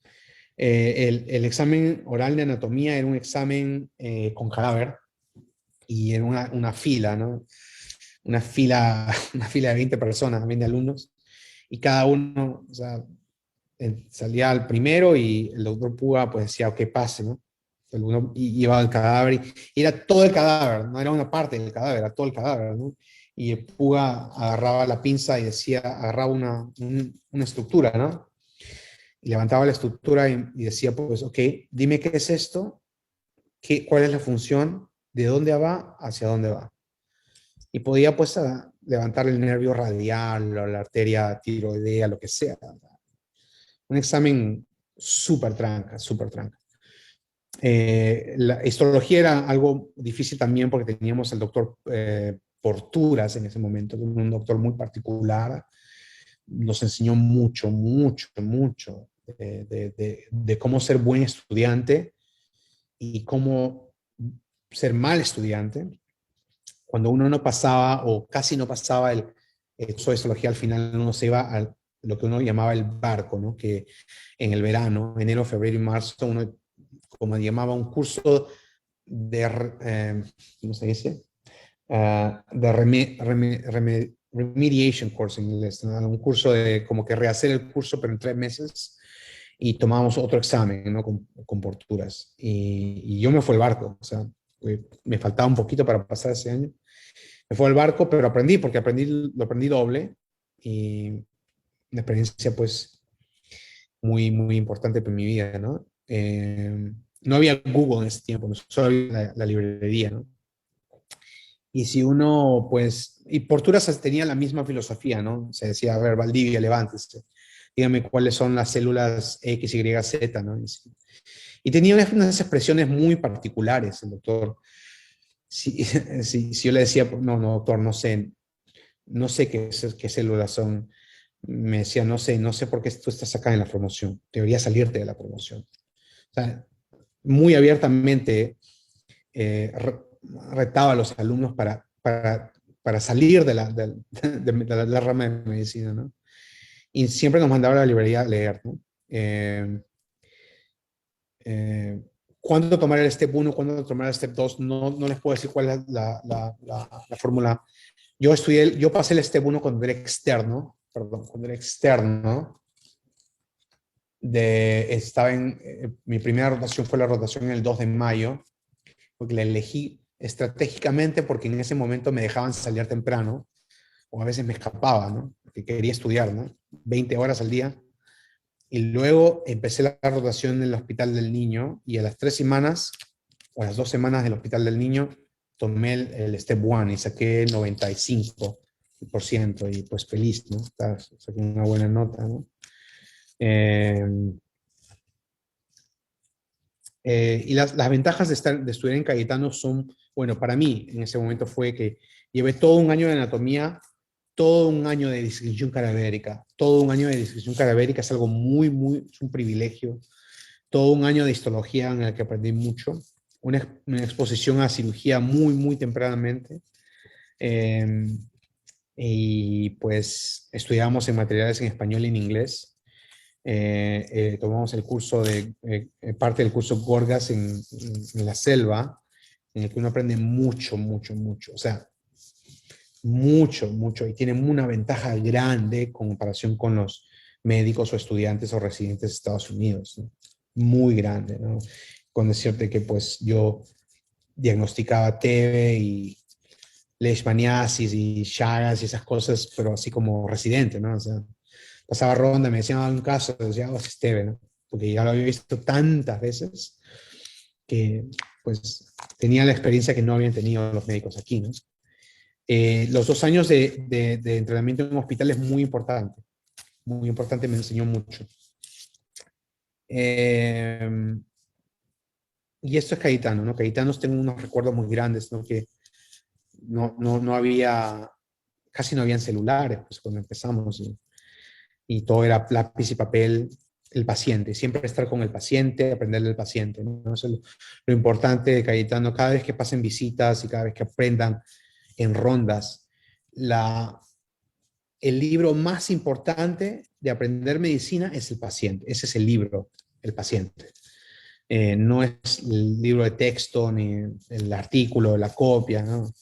El examen oral de anatomía era un examen con cadáver y era una fila, ¿no? Una fila, una fila de 20 personas, 20 alumnos, y cada uno, o sea, salía al primero y el doctor Puga pues decía, ok, pase, ¿no? Uno llevaba el cadáver y era todo el cadáver, no era una parte del cadáver, era todo el cadáver, ¿no? Y el Puga agarraba la pinza y agarraba una estructura, ¿no? Y levantaba la estructura y decía, pues, ok, dime qué es esto, cuál es la función, de dónde va, hacia dónde va. Y podía, pues, levantar el nervio radial o la arteria tiroidea, lo que sea. Un examen súper tranca, súper tranca. La histología era algo difícil también porque teníamos al doctor Porturas en ese momento, un doctor muy particular, nos enseñó mucho, mucho, mucho de cómo ser buen estudiante y cómo ser mal estudiante. Cuando uno no pasaba o casi no pasaba el curso de histología, al final uno se iba a lo que uno llamaba el barco, ¿no? Que en el verano, enero, febrero y marzo, uno, como llamaba, un curso de, ¿cómo se dice? De remediation course en inglés, ¿no? Un curso de como que rehacer el curso, pero en 3 meses, y tomamos otro examen, ¿no? Con porturas. Y yo me fue el barco, o sea, me faltaba un poquito para pasar ese año. Me fue el barco, pero aprendí, porque lo aprendí doble, y una experiencia, pues, muy, muy importante para mi vida, ¿no? No había Google en ese tiempo, solo había la librería, ¿no? Y si uno, pues, y Porturas tenía la misma filosofía, ¿no? Se decía, a ver, Valdivia, levántese, dígame cuáles son las células X, Y, Z, ¿no? Y tenía unas expresiones muy particulares, el doctor. Si yo le decía, no, no, doctor, no sé qué células son, me decía, no sé por qué tú estás acá en la promoción, deberías salirte de la promoción. O sea, muy abiertamente retaba a los alumnos para salir de la rama de medicina, ¿no? Y siempre nos mandaba a la librería a leer, ¿no? Eh, eh, ¿Cuándo tomar el step 1, cuándo tomar el step 2? No les puedo decir cuál es la fórmula. Yo pasé el step 1 cuando era externo, perdón, cuando era externo, mi primera rotación fue la rotación en el 2 de mayo, porque la elegí estratégicamente porque en ese momento me dejaban salir temprano, o a veces me escapaba, ¿no? Porque quería estudiar, ¿no? 20 horas al día. Y luego empecé la rotación en el Hospital del Niño, y a las 3 semanas, o a las 2 semanas del Hospital del Niño, tomé el Step 1 y saqué 95%, y pues feliz, ¿no? Saqué una buena nota, ¿no? Eh, y las ventajas de estudiar en Cayetano son, bueno, para mí en ese momento fue que llevé todo un año de anatomía, todo un año de disección cadavérica, todo un año de disección cadavérica es algo muy, muy, es un privilegio, todo un año de histología en el que aprendí mucho, una exposición a cirugía muy, muy tempranamente, eh, y pues estudiábamos en materiales en español y en inglés. Tomamos el curso parte del curso Gorgas en la selva, en el que uno aprende mucho, mucho, mucho, o sea, mucho, mucho, y tiene una ventaja grande en comparación con los médicos o estudiantes o residentes de Estados Unidos, ¿no? Muy grande, ¿no? Con decirte que pues yo diagnosticaba TB y leishmaniasis y Chagas y esas cosas, pero así como residente, ¿no? O sea, pasaba ronda, me decían un caso, decía, oh, es TB, ¿no? Porque ya lo había visto tantas veces que pues tenía la experiencia que no habían tenido los médicos aquí, ¿no? Los 2 años de entrenamiento en un hospital es muy importante, me enseñó mucho. Y esto es Cayetano, ¿no? Cayetanos tengo unos recuerdos muy grandes, ¿no? Que no había, casi no habían celulares, pues cuando empezamos, y todo era lápiz y papel, el paciente, siempre estar con el paciente, aprender del paciente, ¿no? Eso es lo importante de Cayetano, cada vez que pasen visitas y cada vez que aprendan en rondas, el libro más importante de aprender medicina es el paciente, ese es el libro, el paciente. No es el libro de texto, ni el artículo, la copia, ¿no?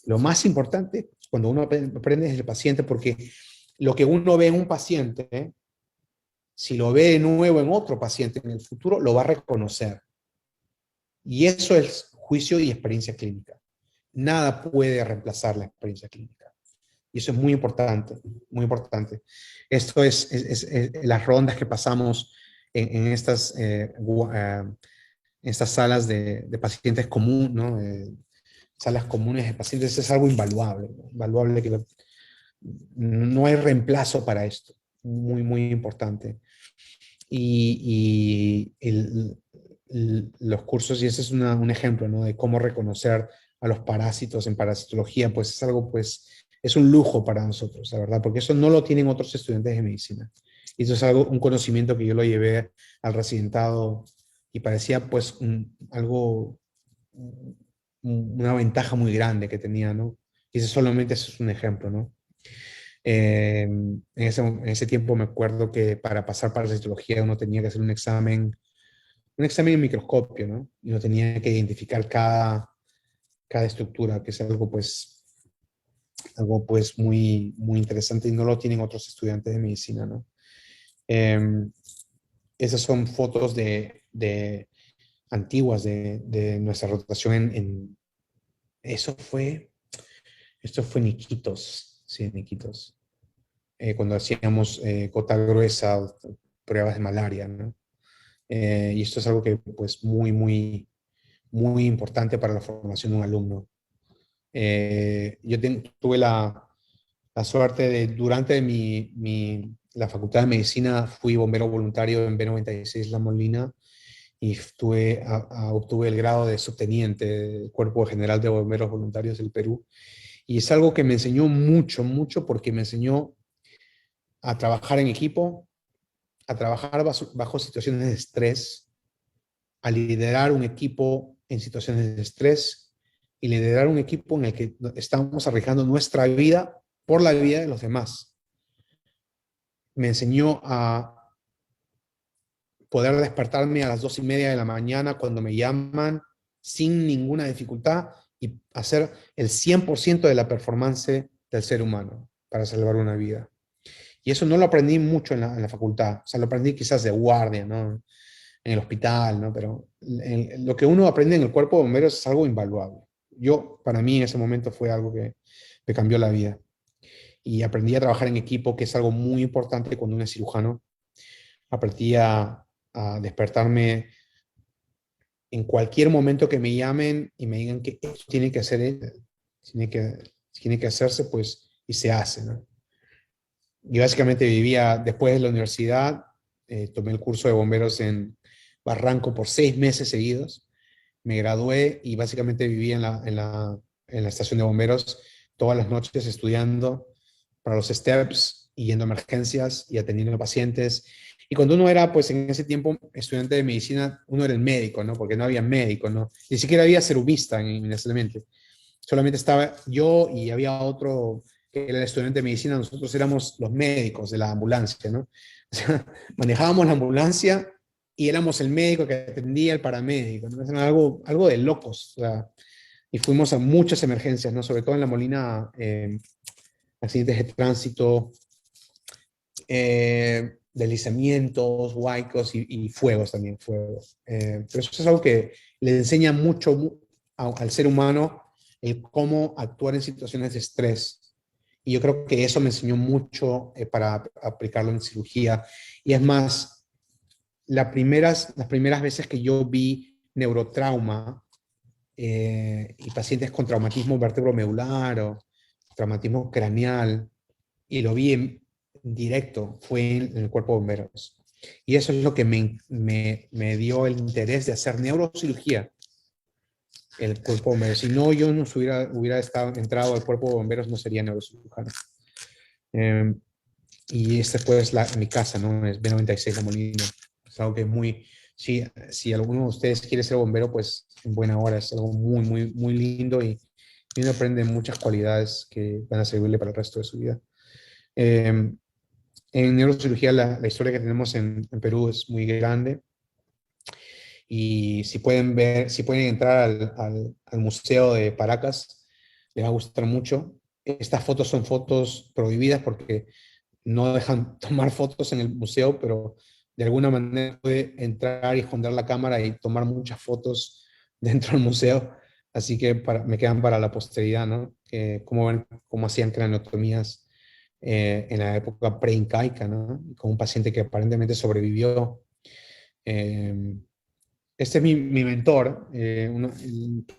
Lo más importante cuando uno aprende es el paciente, porque lo que uno ve en un paciente, si lo ve de nuevo en otro paciente en el futuro, lo va a reconocer. Y eso es juicio y experiencia clínica. Nada puede reemplazar la experiencia clínica. Y eso es muy importante, muy importante. Esto es las rondas que pasamos en estas salas de pacientes comunes, ¿no? Salas comunes de pacientes, es algo invaluable, ¿no? Invaluable, que no hay reemplazo para esto. Muy, muy importante. Y los cursos, y ese es un ejemplo, ¿no? De cómo reconocer a los parásitos en parasitología, pues es algo, pues, es un lujo para nosotros, la verdad, porque eso no lo tienen otros estudiantes de medicina. Y eso es algo, un conocimiento que yo lo llevé al residentado y parecía pues algo, una ventaja muy grande que tenía, ¿no? Y eso solamente eso es un ejemplo, ¿no? En ese tiempo me acuerdo que para pasar para la citología uno tenía que hacer un examen en microscopio, ¿no? Y uno tenía que identificar cada estructura, que es algo pues muy, muy interesante y no lo tienen otros estudiantes de medicina, ¿no? Eh, Esas son fotos antiguas de nuestra rotación eso esto fue en Iquitos, sí, en Iquitos, cuando hacíamos gota gruesa, pruebas de malaria, ¿no? Y esto es algo que pues muy, muy, muy importante para la formación de un alumno. Tuve la suerte de, durante la Facultad de Medicina, fui bombero voluntario en B96 La Molina y obtuve el grado de subteniente del Cuerpo General de Bomberos Voluntarios del Perú. Y es algo que me enseñó mucho, mucho, porque me enseñó a trabajar en equipo, a trabajar bajo situaciones de estrés, a liderar un equipo en situaciones de estrés y liderar un equipo en el que estamos arriesgando nuestra vida por la vida de los demás. Me enseñó a poder despertarme a las 2:30 de la mañana cuando me llaman sin ninguna dificultad y hacer el 100% de la performance del ser humano para salvar una vida. Y eso no lo aprendí mucho en la facultad, o sea, lo aprendí quizás de guardia, ¿no? En el hospital, ¿no? Pero lo que uno aprende en el cuerpo de bomberos es algo invaluable. Para mí en ese momento fue algo que me cambió la vida. Y aprendí a trabajar en equipo, que es algo muy importante cuando uno es cirujano. Aprendí a despertarme en cualquier momento que me llamen y me digan que esto tiene que, tiene que hacerse, pues, y se hace, ¿no? Yo básicamente vivía, después de la universidad, tomé el curso de bomberos en Barranco por 6 meses seguidos, me gradué y básicamente vivía en la estación de bomberos todas las noches estudiando para los STEPS y yendo a emergencias y atendiendo pacientes. Y cuando uno era, pues en ese tiempo, estudiante de medicina, uno era el médico, ¿no? Porque no había médico, ¿no? Ni siquiera había serumista inicialmente. Solamente estaba yo y había otro que era el estudiante de medicina, nosotros éramos los médicos de la ambulancia, ¿no? O sea, manejábamos la ambulancia y éramos el médico que atendía el paramédico, ¿no? Era algo de locos, o sea, y fuimos a muchas emergencias, ¿no? Sobre todo en La Molina, accidentes de tránsito, deslizamientos, huaicos y fuegos también, fuegos. Pero eso es algo que le enseña mucho al ser humano el cómo actuar en situaciones de estrés. Y yo creo que eso me enseñó mucho para aplicarlo en cirugía. Y es más, las primeras veces que yo vi neurotrauma y pacientes con traumatismo vértebro-medular o traumatismo craneal, y lo vi en directo, fue en el cuerpo de bomberos. Y eso es lo que me dio el interés de hacer neurocirugía, el cuerpo de bomberos. Si no, yo no hubiera entrado al cuerpo de bomberos, no sería neurocirujano. Y esta pues mi casa, ¿no? Es B96 La Molina. Es algo que es muy, si alguno de ustedes quiere ser bombero, pues en buena hora, es algo muy, muy, muy lindo y uno aprende muchas cualidades que van a servirle para el resto de su vida. En neurocirugía la historia que tenemos en Perú es muy grande y si pueden ver, si pueden entrar al Museo de Paracas, les va a gustar mucho. Estas fotos son fotos prohibidas porque no dejan tomar fotos en el museo, pero de alguna manera puede entrar y esconder la cámara y tomar muchas fotos dentro del museo. Así que me quedan para la posteridad, ¿no? Cómo ven, cómo hacían craneotomías en la época pre-incaica, ¿no? Con un paciente que aparentemente sobrevivió. Eh, este es mi mentor,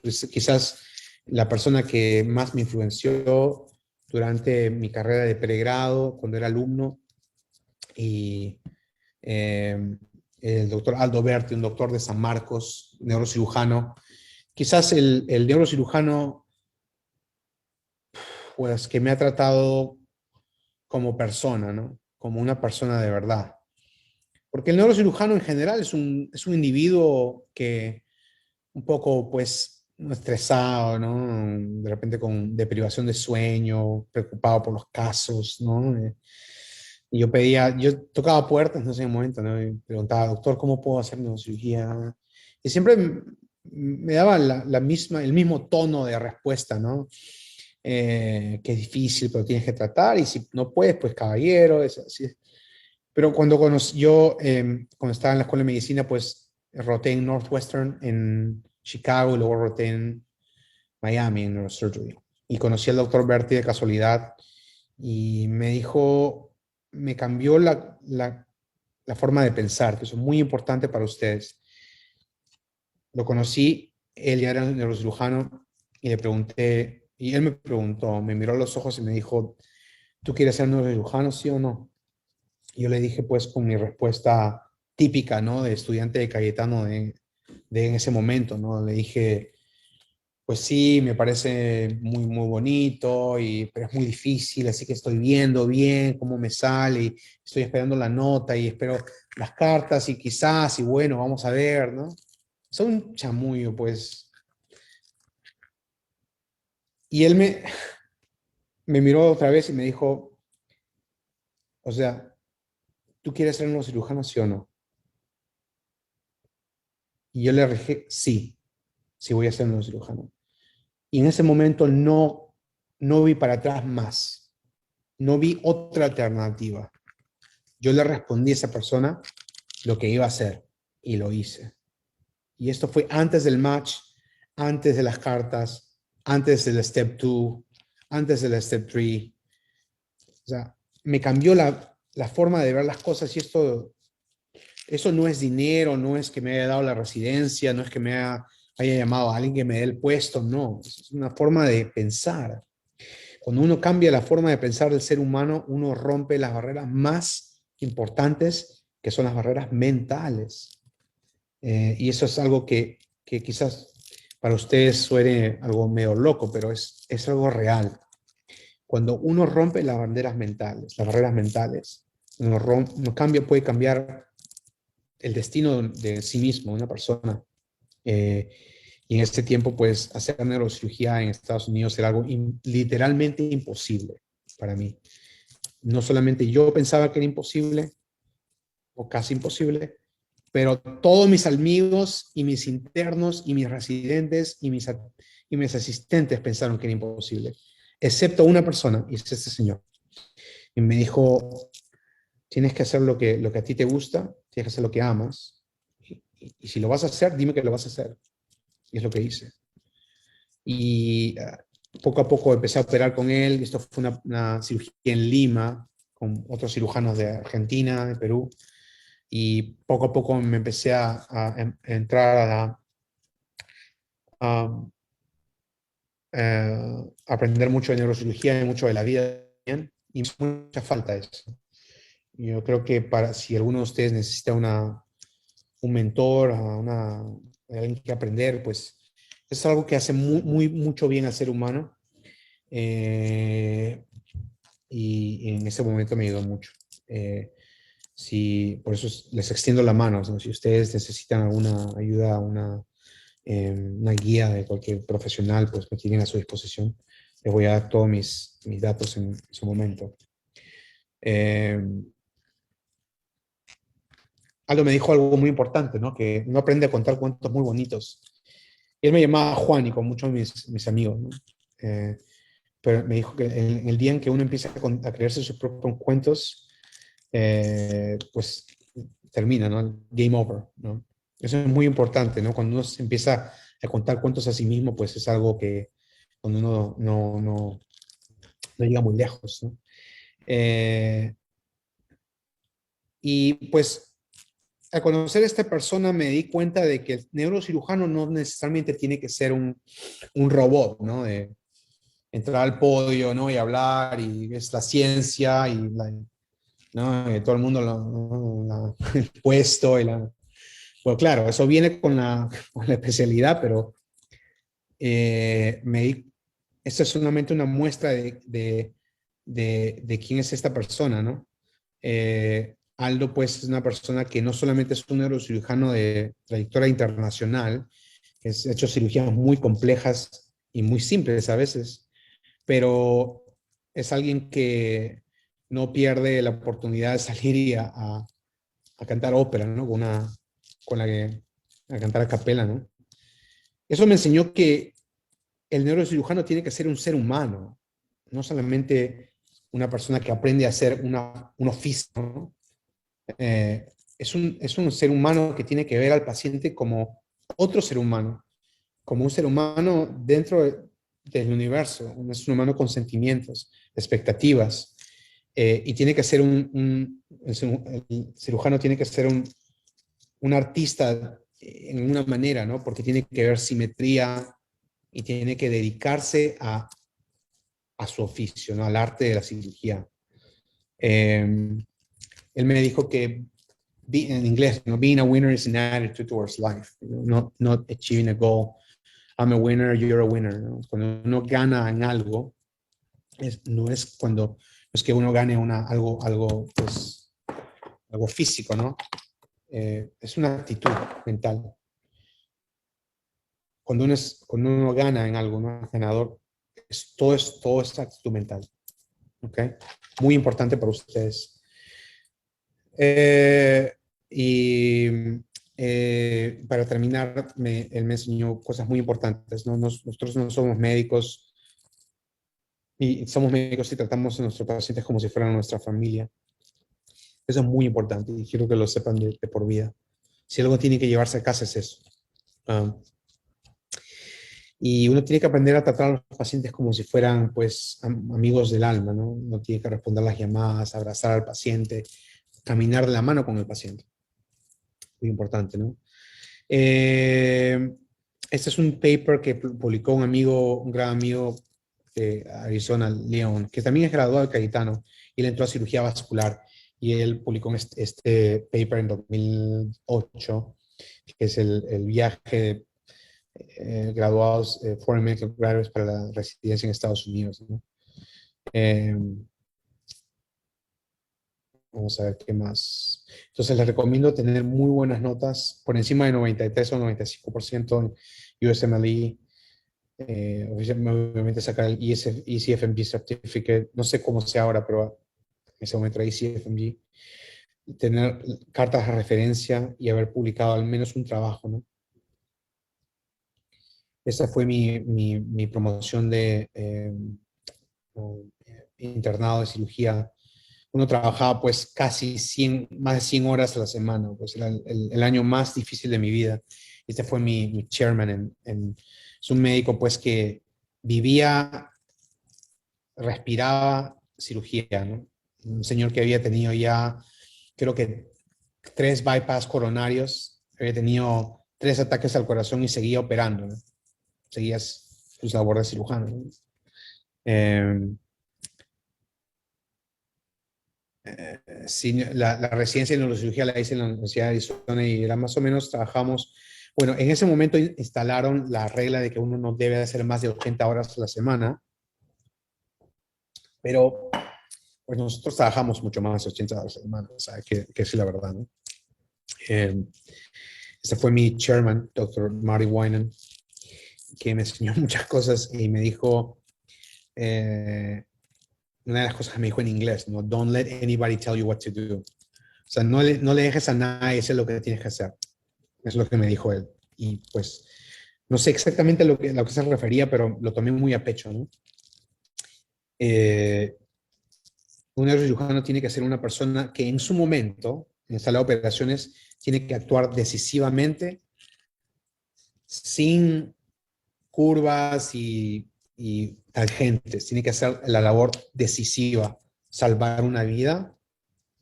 pues, quizás la persona que más me influenció durante mi carrera de pregrado, cuando era alumno, y el doctor Aldo Berti, un doctor de San Marcos, neurocirujano, quizás el neurocirujano, pues, que me ha tratado como persona, ¿no? Como una persona de verdad. Porque el neurocirujano en general es un individuo que un poco, pues, estresado, ¿no? De repente con deprivación de sueño, preocupado por los casos, ¿no? Y yo tocaba puertas en ese momento, ¿no? Y preguntaba, doctor, ¿cómo puedo hacer neurocirugía? Y siempre me daba el mismo tono de respuesta, ¿no? Que es difícil, pero tienes que tratar, y si no puedes, pues caballero, es así. Pero cuando estaba en la escuela de medicina, pues roté en Northwestern, en Chicago, y luego roté en Miami, en Neurosurgery. Y conocí al doctor Berti de casualidad, y me dijo, me cambió la forma de pensar, que eso es muy importante para ustedes. Lo conocí, él ya era un neurocirujano, y le pregunté, y él me preguntó, me miró a los ojos y me dijo, ¿tú quieres ser neurocirujano, sí o no? Y yo le dije, pues, con mi respuesta típica, ¿no? De estudiante de Cayetano de en ese momento, ¿no? Le dije, pues sí, me parece muy, muy bonito, pero es muy difícil, así que estoy viendo bien cómo me sale, y estoy esperando la nota y espero las cartas, y quizás, y bueno, vamos a ver, ¿no? Son un chamullo, pues. Y él me miró otra vez y me dijo, o sea, ¿tú quieres ser un cirujano, sí o no? Y yo le dije, sí, sí voy a ser un cirujano. Y en ese momento no vi para atrás más, no vi otra alternativa. Yo le respondí a esa persona lo que iba a hacer, y lo hice. Y esto fue antes del match, antes de las cartas, antes del step 2, antes del step 3. O sea, me cambió la forma de ver las cosas, y eso no es dinero, no es que me haya dado la residencia, no es que haya llamado a alguien que me dé el puesto, no, es una forma de pensar. Cuando uno cambia la forma de pensar del ser humano, uno rompe las barreras más importantes, que son las barreras mentales. Y eso es algo que quizás para ustedes suene algo medio loco, pero es algo real. Cuando uno rompe las barreras mentales, uno puede cambiar el destino de sí mismo, de una persona. Eh, y en este tiempo, pues, hacer neurocirugía en Estados Unidos era algo literalmente imposible para mí. No solamente yo pensaba que era imposible, o casi imposible, pero todos mis amigos y mis internos y mis residentes y mis asistentes pensaron que era imposible, excepto una persona, y es este señor. Y me dijo, tienes que hacer lo que a ti te gusta, tienes que hacer lo que amas, y si lo vas a hacer, dime que lo vas a hacer. Y es lo que hice. Y poco a poco empecé a operar con él. Esto fue una cirugía en Lima, con otros cirujanos de Argentina, de Perú. Y poco a poco me empecé a entrar a aprender mucho de neurocirugía y mucho de la vida también, y me hace mucha falta eso. Yo creo que si alguno de ustedes necesita un mentor, alguien que aprender, pues es algo que hace mucho bien al ser humano. Eh, y en ese momento me ayudó mucho. Por eso les extiendo la mano, ¿no? Si ustedes necesitan alguna ayuda, una guía de cualquier profesional, pues me tienen a su disposición. Les voy a dar todos mis datos en su momento. Aldo me dijo algo muy importante, ¿no? Que uno aprende a contar cuentos muy bonitos. Y él me llamaba Juan, y con muchos de mis amigos, ¿no? Pero me dijo que el día en que uno empieza a creerse sus propios cuentos, pues termina, ¿no? Game over, ¿no? Eso es muy importante, ¿no? Cuando uno se empieza a contar cuentos a sí mismo, pues es algo que cuando uno no llega muy lejos, ¿no? Y pues al conocer a esta persona me di cuenta de que el neurocirujano no necesariamente tiene que ser un robot, ¿no? De entrar al podio, ¿no? Y hablar, y es la ciencia, ¿no? Y todo el mundo el puesto. Bueno, claro, eso viene con la especialidad, pero esta es solamente una muestra de quién es esta persona, ¿no? Aldo, pues, es una persona que no solamente es un neurocirujano de trayectoria internacional, que ha hecho cirugías muy complejas y muy simples a veces, pero es alguien que no pierde la oportunidad de salir y a cantar ópera, ¿no? Con la que, a cantar a capela, ¿no? Eso me enseñó que el neurocirujano tiene que ser un ser humano, no solamente una persona que aprende a hacer un oficio, ¿no? Es un ser humano que tiene que ver al paciente como otro ser humano, como un ser humano dentro del universo, un ser humano con sentimientos, expectativas, y tiene que ser el cirujano tiene que ser un artista en una manera, ¿no? Porque tiene que ver simetría y tiene que dedicarse a su oficio, ¿no? Al arte de la cirugía. Él me dijo que en inglés, ¿no? Being a winner is an attitude towards life, not achieving a goal. I'm a winner, you're a winner, ¿no? Cuando uno gana en algo, no es cuando es que uno gane pues, algo físico, ¿no? Es una actitud mental. Cuando uno gana en algo, ¿no? Es ganador, todo es actitud mental. ¿Ok? Muy importante para ustedes. Eh, y para terminar, él me enseñó cosas muy importantes, ¿no? Nosotros no somos médicos y somos médicos y tratamos a nuestros pacientes como si fueran nuestra familia. Eso es muy importante y quiero que lo sepan de por vida. Si algo tiene que llevarse a casa es eso. Ah, y uno tiene que aprender a tratar a los pacientes como si fueran, pues, amigos del alma, ¿no? Uno tiene que responder las llamadas, abrazar al paciente, caminar de la mano con el paciente. Muy importante, ¿no? Este es un paper que publicó un amigo, un gran amigo de Arizona, Leon, que también es graduado de Cayetano, y él entró a cirugía vascular, y él publicó este paper en 2008, que es el viaje de graduados, Foreign Medical Graduates para la residencia en Estados Unidos, ¿no? Eh, Vamos a ver qué más. Entonces les recomiendo tener muy buenas notas, por encima de 93 o 95% en USMLE. Obviamente sacar el ECFMG Certificate, no sé cómo sea ahora, pero en ese momento era ECFMG. Tener cartas de referencia y haber publicado al menos un trabajo, ¿no? Esa fue mi promoción de internado de cirugía. Uno trabajaba pues casi 100, más de 100 horas a la semana, pues era el año más difícil de mi vida. Este fue mi chairman, es un médico pues que vivía, respiraba cirugía, ¿no? Un señor que había tenido ya, creo que 3 bypass coronarios, había tenido 3 ataques al corazón y seguía operando, ¿no? Seguía su labor de cirujano, ¿no? Eh, Sí, la residencia en neurocirugía la hice en la Universidad de Arizona y era más o menos, trabajamos, bueno, en ese momento instalaron la regla de que uno no debe hacer más de 80 horas a la semana, pero pues nosotros trabajamos mucho más de 80 horas a la semana, o sea, que es la verdad, ¿no? Eh, Este fue mi chairman, Dr. Marty Winan, que me enseñó muchas cosas y me dijo, una de las cosas que me dijo en inglés, ¿no? Don't let anybody tell you what to do. O sea, no le dejes a nadie hacer lo que tienes que hacer. Es lo que me dijo él. Y pues no sé exactamente a lo que se refería, pero lo tomé muy a pecho, ¿no? Eh, un neurocirujano tiene que ser una persona que en su momento, en sala de operaciones, tiene que actuar decisivamente, sin curvas y tangentes. Tiene que hacer la labor decisiva, salvar una vida,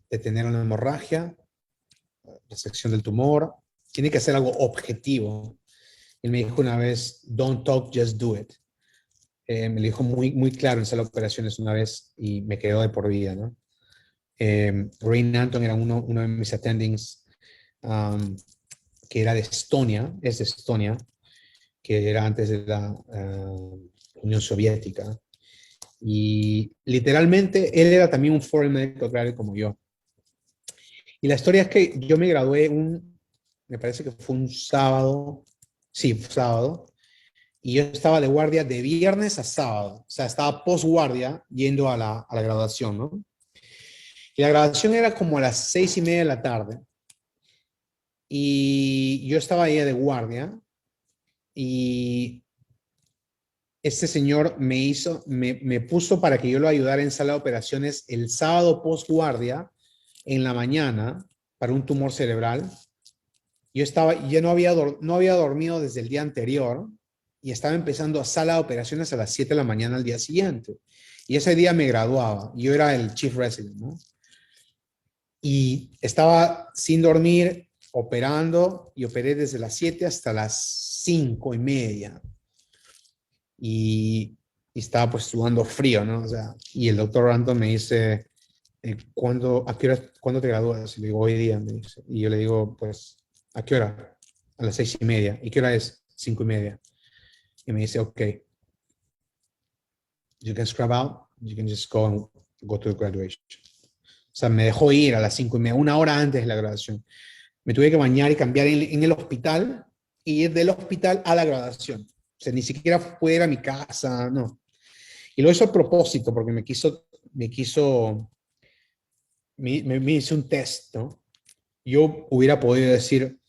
detener una hemorragia, resección del tumor. Tiene que hacer algo objetivo. Él me dijo una vez, don't talk, just do it. Me lo dijo muy claro en sala de operaciones una vez y me quedó de por vida, ¿no? Rain Anton era uno de mis attendings, que era de Estonia, es de Estonia, que era antes de la Unión Soviética. Y literalmente él era también un foreign medical graduate como yo. Y la historia es que yo me gradué me parece que fue un sábado, sí, fue sábado, y yo estaba de guardia de viernes a sábado, o sea, estaba post-guardia yendo a la graduación, ¿no? Y la graduación era como a las 6:30 de la tarde, y yo estaba ahí de guardia, y este señor me puso para que yo lo ayudara en sala de operaciones el sábado post-guardia, en la mañana, para un tumor cerebral. Yo no había dormido desde el día anterior y estaba empezando a sala de operaciones a las 7 de la mañana al día siguiente. Y ese día me graduaba. Yo era el chief resident, ¿no? Y estaba sin dormir, operando, y operé desde las 7 hasta las 5:30. Y estaba pues sudando frío, ¿no? O sea, y el doctor Randall me dice, ¿cuándo te gradúas? Y le digo, hoy día, me dice. Y yo le digo, pues, ¿a qué hora? A las 6:30. ¿Y qué hora es? 5:30. Y me dice, ok, you can scrub out, you can just go to the graduation. O sea, me dejó ir a las 5:30, una hora antes de la graduación. Me tuve que bañar y cambiar en el hospital y ir del hospital a la graduación. O sea, ni siquiera pude ir a mi casa, no. Y lo hizo a propósito porque me hizo un test, ¿no? Yo hubiera podido decir,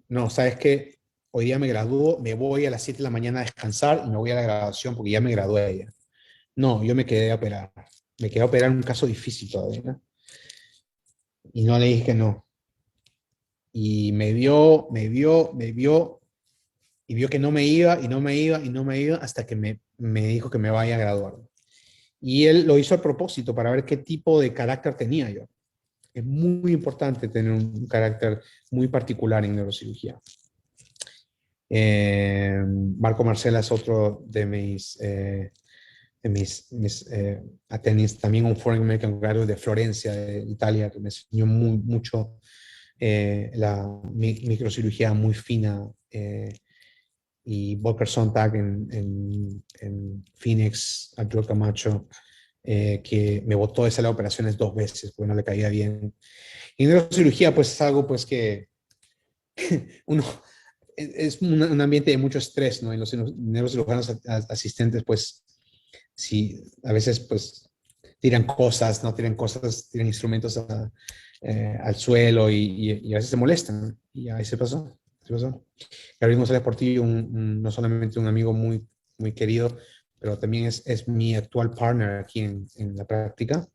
no, ¿sabes qué? Hoy día me gradúo, me voy a las 7 de la mañana a descansar y me voy a la graduación porque ya me gradué ya. No, yo me quedé a operar. Me quedé a operar en un caso difícil todavía, ¿no? Y no le dije que no. Y me vio y vio que no me iba y no me iba y no me iba hasta que me dijo que me vaya a graduar. Y él lo hizo a propósito para ver qué tipo de carácter tenía yo. Es muy importante tener un carácter muy particular en neurocirugía. Marco Marcela es otro de mis attendees, también un Foreign American Graduate de Florencia, de Italia, que me enseñó mucho la microcirugía muy fina, y Volker Sonntag en Phoenix, Arturo Camacho, que me botó de sala de operaciones 2 veces porque no le caía bien. Y neurocirugía, pues es algo pues que uno, es un ambiente de mucho estrés, ¿no? Y los neurocirujanos asistentes, pues, sí, a veces, pues, tiran cosas, ¿no? Tiran instrumentos al suelo y a veces se molestan. Y ahí se pasó. Se pasó. Gabriel González Portillo, no solamente un amigo muy, muy querido, pero también es mi actual partner aquí en la práctica.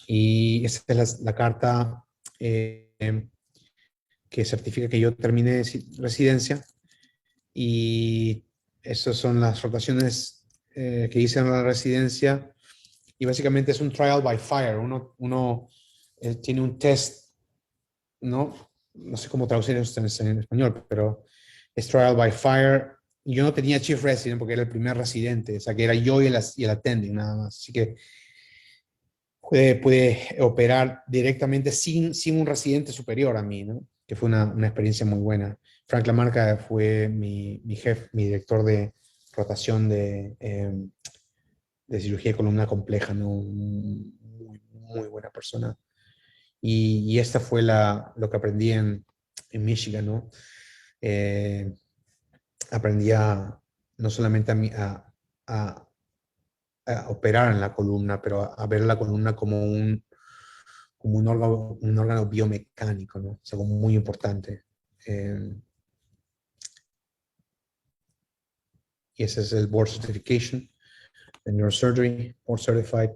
Y esta es la carta que certifica que yo terminé residencia. Y esas son las rotaciones que hice en la residencia. Y básicamente es un trial by fire. Uno tiene un test, ¿no? No sé cómo traducir esto en español, pero es trial by fire. Yo no tenía chief resident porque era el primer residente, o sea que era yo y el attending nada más. Así que pude operar directamente sin un residente superior a mí, ¿no? Que fue una experiencia muy buena. Frank Lamarca fue mi jefe, mi director de rotación de cirugía de columna compleja, ¿no? Muy, muy buena persona. Y esta fue lo que aprendí en Michigan, ¿no? Aprendí no solamente a operar en la columna, pero a ver la columna como un órgano biomecánico, ¿no? Es algo muy importante. Y ese es el Board Certification de Neurosurgery, Board Certified.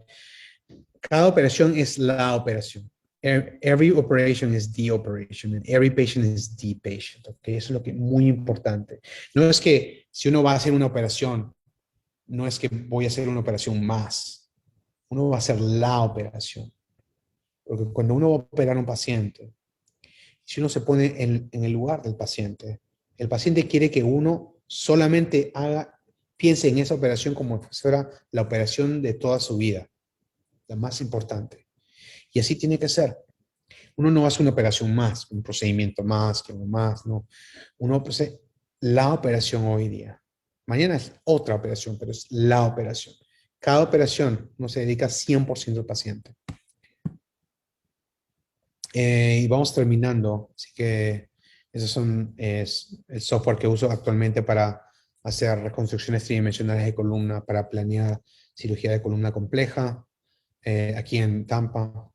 Cada operación es la operación. Every operation is the operation, and every patient is the patient. ¿Okay? Eso es lo que es muy importante. No es que si uno va a hacer una operación, no es que voy a hacer una operación más. Uno va a hacer la operación. Porque cuando uno va a operar a un paciente, si uno se pone en el lugar del paciente, el paciente quiere que uno solamente piense en esa operación como si fuera la operación de toda su vida, la más importante. Y así tiene que ser. Uno no hace una operación más, un procedimiento más, que uno más, no. Uno pues, la operación hoy día. Mañana es otra operación, pero es la operación. Cada operación no se dedica 100% al paciente. Y vamos terminando, así que es el software que uso actualmente para hacer reconstrucciones tridimensionales de columna, para planear cirugía de columna compleja, aquí en Tampa.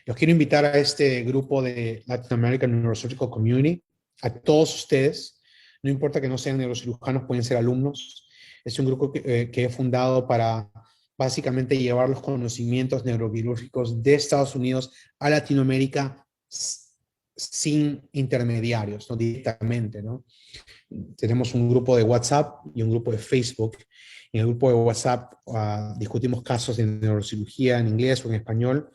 Los quiero invitar a este grupo de Latin American Neurosurgical Community, a todos ustedes, no importa que no sean neurocirujanos, pueden ser alumnos. Es un grupo que he fundado para básicamente llevar los conocimientos neuroquirúrgicos de Estados Unidos a Latinoamérica sin intermediarios, no directamente, ¿no? Tenemos un grupo de WhatsApp y un grupo de Facebook. En el grupo de WhatsApp discutimos casos de neurocirugía en inglés o en español.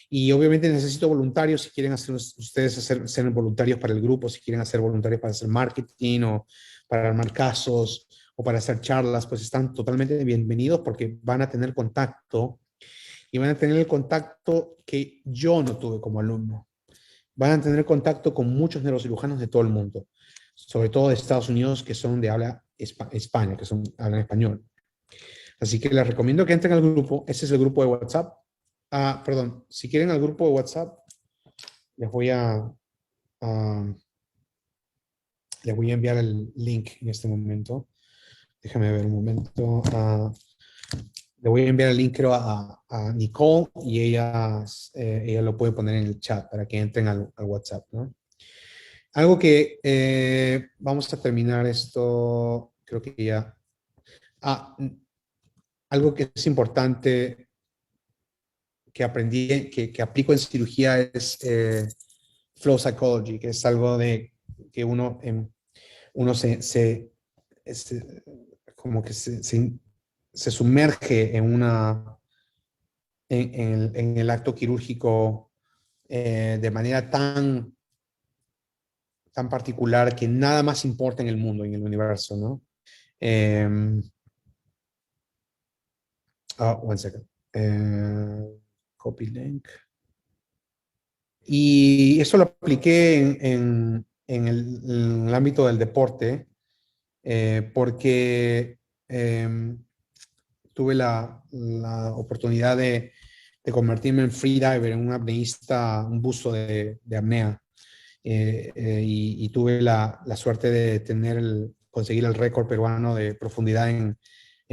Y obviamente necesito voluntarios si quieren hacer ustedes ser voluntarios para el grupo, si quieren hacer voluntarios para hacer marketing o para armar casos o para hacer charlas, pues están totalmente bienvenidos porque van a tener contacto y van a tener el contacto que yo no tuve como alumno. Van a tener contacto con muchos neurocirujanos de todo el mundo, sobre todo de Estados Unidos, que son de habla España, que hablan español. Así que les recomiendo que entren al grupo. Ese es el grupo de WhatsApp. Perdón, si quieren al grupo de WhatsApp, les voy a enviar el link en este momento. Déjame ver un momento. Le voy a enviar el link, creo, a Nicole y ella lo puede poner en el chat para que entren al WhatsApp, ¿no? Algo que vamos a terminar esto, creo que ya. Algo que es importante que aprendí, que aplico en cirugía es flow psychology, que es algo de que uno como que se sumerge en el acto quirúrgico de manera tan particular que nada más importa en el mundo, en el universo, ¿no? One second. Copy link. Y eso lo apliqué en el ámbito del deporte, porque tuve la oportunidad de convertirme en freediver, en un apneísta, un buzo de apnea. Y tuve la suerte de conseguir el récord peruano de profundidad en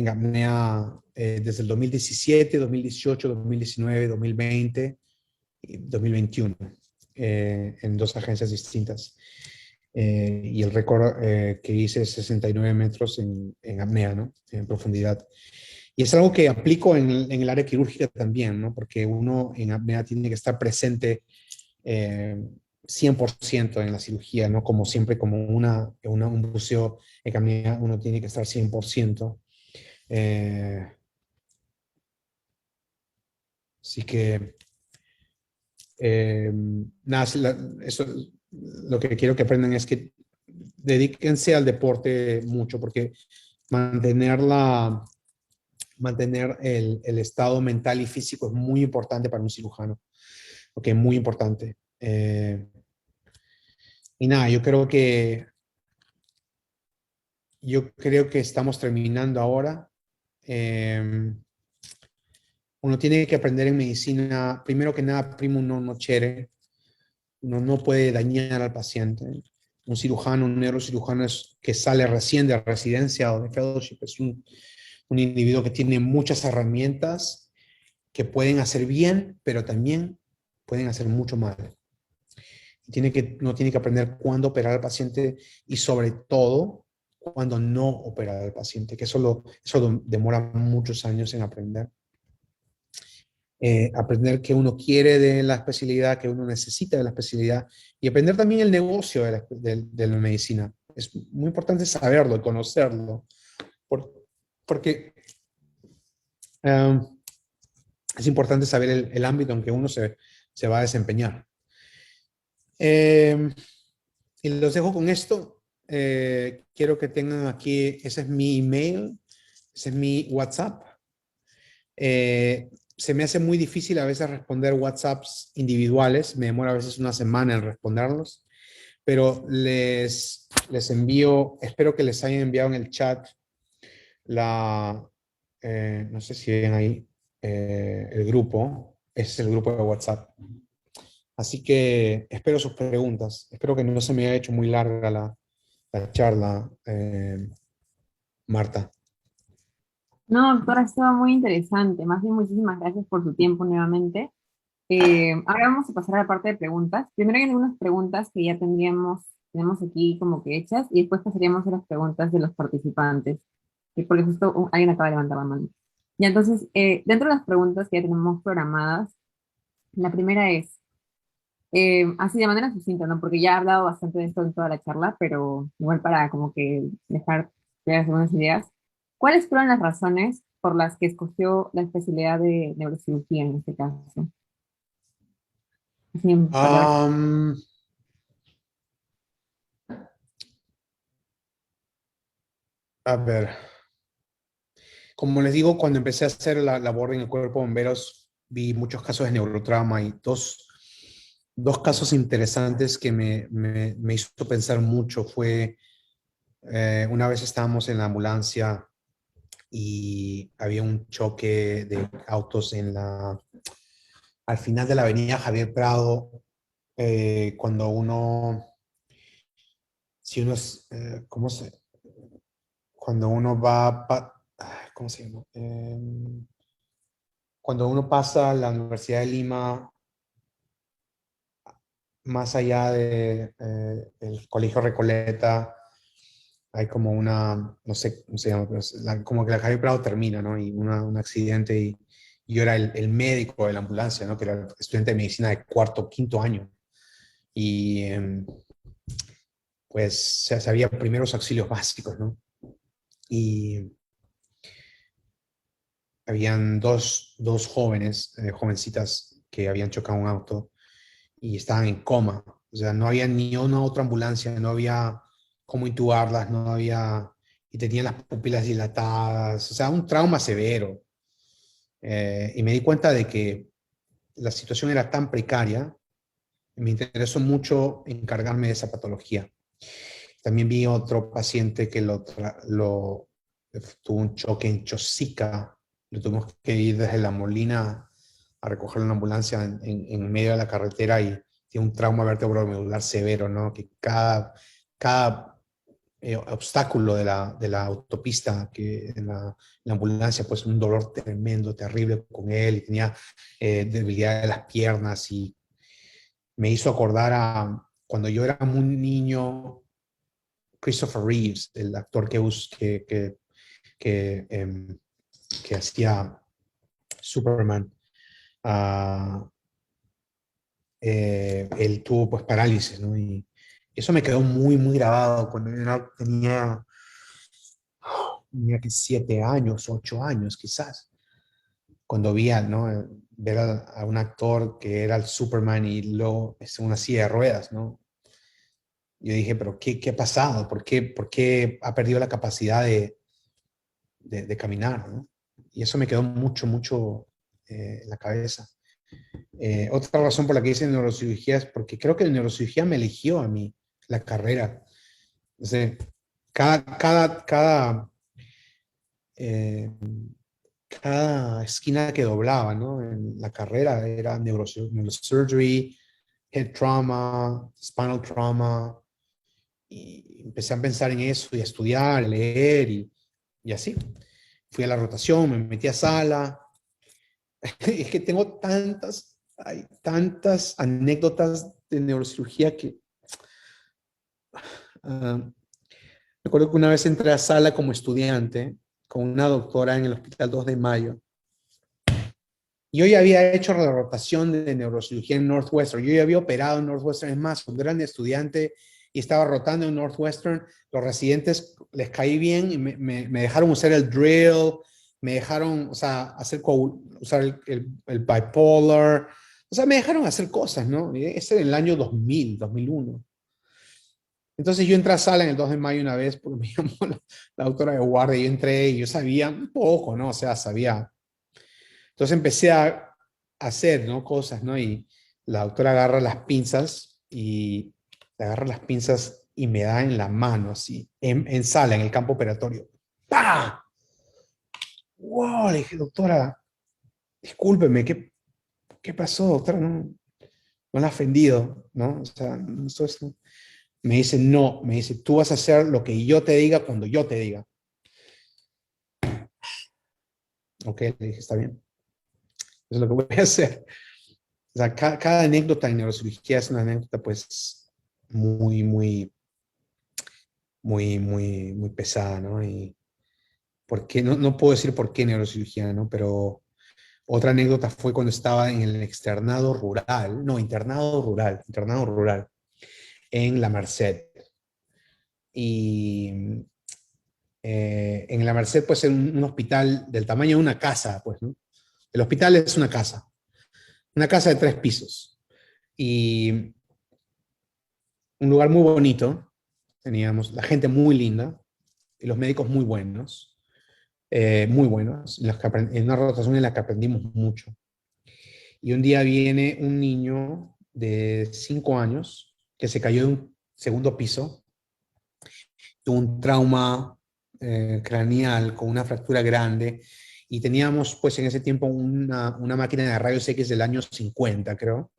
apnea desde el 2017, 2018, 2019, 2020 y 2021, en 2 agencias distintas. Y el récord que hice es 69 metros en apnea, ¿no? En profundidad. Y es algo que aplico en el área quirúrgica también, ¿no? Porque uno en apnea tiene que estar presente 100% en la cirugía, ¿no? Como siempre, como un buceo en apnea, uno tiene que estar 100%. Así que, nada, eso, lo que quiero que aprendan es que dedíquense al deporte mucho, porque mantener el estado mental y físico es muy importante para un cirujano. Ok, muy importante. Y nada, yo creo que estamos terminando ahora. Uno tiene que aprender en medicina, primero que nada, primo non nocere. Uno no puede dañar al paciente. Un cirujano, un neurocirujano que sale recién de residencia o de fellowship es un individuo que tiene muchas herramientas que pueden hacer bien, pero también pueden hacer mucho mal. Uno tiene que aprender cuándo operar al paciente y sobre todo cuándo no operar al paciente, que eso demora muchos años en aprender. Aprender qué uno quiere de la especialidad, qué uno necesita de la especialidad y aprender también el negocio de la medicina. Es muy importante saberlo y conocerlo, porque es importante saber el ámbito en que uno se va a desempeñar. Y los dejo con esto. Quiero que tengan aquí, ese es mi email, ese es mi WhatsApp. Se me hace muy difícil a veces responder WhatsApps individuales, me demora a veces una semana en responderlos, pero les envío, espero que les hayan enviado en el chat no sé si ven ahí el grupo, ese es el grupo de WhatsApp. Así que espero sus preguntas, espero que no se me haya hecho muy larga la charla, Marta. No, doctora, estuvo muy interesante. Más bien, muchísimas gracias por su tiempo nuevamente. Ahora vamos a pasar a la parte de preguntas. Primero hay algunas preguntas que ya tenemos aquí como que hechas y después pasaríamos a las preguntas de los participantes. Y por justo alguien acaba de levantar la mano. Ya, entonces, dentro de las preguntas que ya tenemos programadas, la primera es, así de manera sucinta, ¿no? Porque ya he hablado bastante de esto en toda la charla, pero igual para como que dejar claras algunas ideas. ¿Cuáles fueron las razones por las que escogió la especialidad de neurocirugía en este caso? Así en palabras. A ver, como les digo, cuando empecé a hacer la labor en el cuerpo de bomberos, vi muchos casos de neurotrauma y dos casos interesantes que me hizo pensar mucho fue, una vez estábamos en la ambulancia y había un choque de autos al final de la avenida Javier Prado, cuando si uno, cuando uno va, ¿cómo se llama? Cuando uno pasa la Universidad de Lima, más allá de el Colegio Recoleta, hay como no sé cómo se llama, pero como que la calle Prado termina, ¿no? Y un accidente y yo era el médico de la ambulancia, ¿no? Que era estudiante de medicina de cuarto, quinto año. Y pues se sabía primeros auxilios básicos, ¿no? Y habían dos jóvenes, jovencitas que habían chocado un auto y estaban en coma. O sea, no había ni una otra ambulancia, no había cómo intubarlas, no había, y tenían las pupilas dilatadas, o sea, un trauma severo. Y me di cuenta de que la situación era tan precaria, me interesó mucho encargarme de esa patología. También vi otro paciente que tuvo un choque en Chosica, lo tuvimos que ir desde La Molina a recogerlo en una ambulancia en medio de la carretera y tiene un trauma vertebromedular severo, ¿no? Que cada obstáculo de la autopista, que en la ambulancia, pues un dolor tremendo, terrible con él, y tenía debilidad de las piernas, y me hizo acordar a cuando yo era muy niño, Christopher Reeves, el actor que hacía Superman. uh, Él tuvo pues parálisis, ¿no? Y eso me quedó muy, muy grabado cuando tenía que 7 años, 8 años quizás, cuando vi ¿no? Ver a un actor que era el Superman y luego en una silla de ruedas, ¿no? Yo dije, pero ¿qué ha pasado? ¿Por qué ha perdido la capacidad de caminar, ¿no? Y eso me quedó mucho, mucho en la cabeza. Otra razón por la que hice neurocirugía es porque creo que la neurocirugía me eligió a mí, la carrera. O sea, eh, cada esquina que doblaba, ¿no? En la carrera era neurosurgery, head trauma, spinal trauma, y empecé a pensar en eso y a estudiar, a leer y así. Fui a la rotación, me metí a sala. Es que hay tantas anécdotas de neurocirugía que recuerdo que una vez entré a sala como estudiante con una doctora en el Hospital 2 de Mayo. Yo ya había hecho la rotación de neurocirugía en Northwestern. Yo ya había operado en Northwestern. Es más, cuando era estudiante y estaba rotando en Northwestern, los residentes les caí bien y me dejaron usar el drill, me dejaron, o sea, usar el bipolar, o sea, me dejaron hacer cosas, ¿no? Ese era en el año 2000, 2001. Entonces yo entré a sala en el 2 de mayo una vez porque me llamó la doctora de guardia y yo entré y yo sabía un poco, ¿no? O sea, sabía. Entonces empecé a hacer, ¿no? Cosas, ¿no? Y la doctora agarra las pinzas y agarra las pinzas y me da en la mano, así, en sala, en el campo operatorio. ¡Pah! ¡Wow! Le dije, doctora, discúlpeme, ¿qué pasó, doctora? No la ha ofendido, ¿no? O sea, me dice, no, me dice, tú vas a hacer lo que yo te diga cuando yo te diga. Ok, le dije, está bien. Eso es lo que voy a hacer. O sea, cada anécdota en neurocirugía es una anécdota, pues, muy pesada, ¿no? Y por qué, no puedo decir por qué neurocirugía, ¿no? Pero otra anécdota fue cuando estaba en el internado rural, en La Merced. Y en La Merced, pues, en un hospital del tamaño de una casa, pues, ¿no? El hospital es una casa de 3 pisos. Y un lugar muy bonito, teníamos la gente muy linda y los médicos muy buenos, en una rotación en la que aprendimos mucho. Y un día viene un niño de 5 años que se cayó de un segundo piso, tuvo un trauma craneal con una fractura grande, y teníamos pues en ese tiempo una máquina de rayos X del año 50, creo,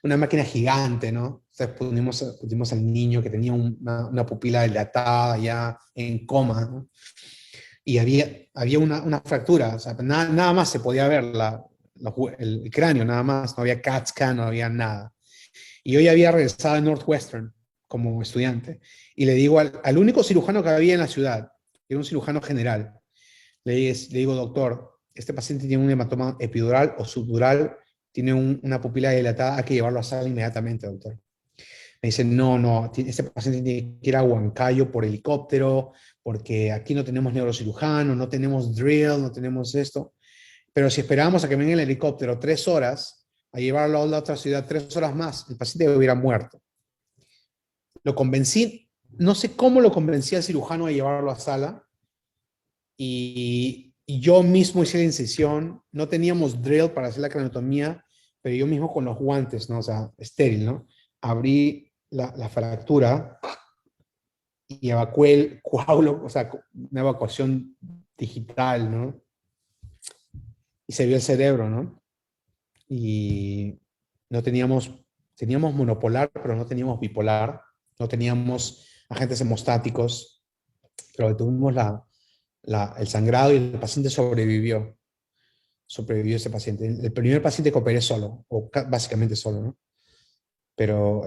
una máquina gigante, ¿no? Entonces pusimos al niño que tenía una pupila dilatada, ya en coma, ¿no? Y había una fractura, o sea, nada más se podía ver el cráneo, nada más, no había CAT scan, no había nada. Y yo ya había regresado a Northwestern como estudiante, y le digo al único cirujano que había en la ciudad, que era un cirujano general, le digo, doctor, este paciente tiene un hematoma epidural o subdural, tiene una pupila dilatada, hay que llevarlo a sala inmediatamente, doctor. Me dicen, no, este paciente tiene que ir a Huancayo por helicóptero, porque aquí no tenemos neurocirujano, no tenemos drill, no tenemos esto. Pero si esperábamos a que venga el helicóptero 3 horas, a llevarlo a la otra ciudad 3 horas más, el paciente hubiera muerto. Lo convencí, no sé cómo lo convencí al cirujano a llevarlo a sala, y yo mismo hice la incisión. No teníamos drill para hacer la craniotomía, pero yo mismo con los guantes, ¿no? O sea, estéril, ¿no? Abrí la fractura y evacué el coágulo, o sea, una evacuación digital, ¿no? Y se vio el cerebro, ¿no? Y no teníamos monopolar, pero no teníamos bipolar, no teníamos agentes hemostáticos, pero tuvimos el sangrado, y el paciente sobrevivió ese paciente. El primer paciente que operé solo, o básicamente solo, ¿no? Pero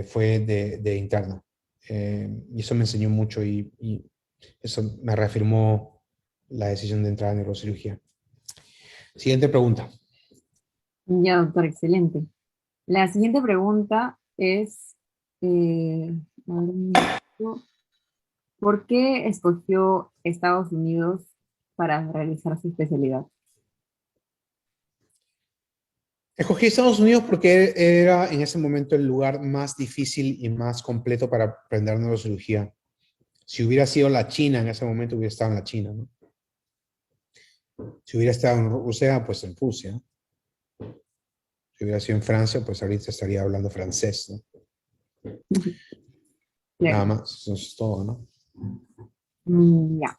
fue de interno. Y eso me enseñó mucho, y eso me reafirmó la decisión de entrar en neurocirugía. Siguiente pregunta. Ya, doctor, excelente. La siguiente pregunta es, a ver, un momento. ¿Por qué escogió Estados Unidos para realizar su especialidad? Escogí Estados Unidos porque era en ese momento el lugar más difícil y más completo para aprender neurocirugía. Si hubiera sido la China en ese momento, hubiera estado en la China, ¿no? Si hubiera estado en Rusia, pues en Rusia. Si hubiera sido en Francia, pues ahorita estaría hablando francés, ¿no? Nada Claro. más, eso es todo, ¿no? Ya.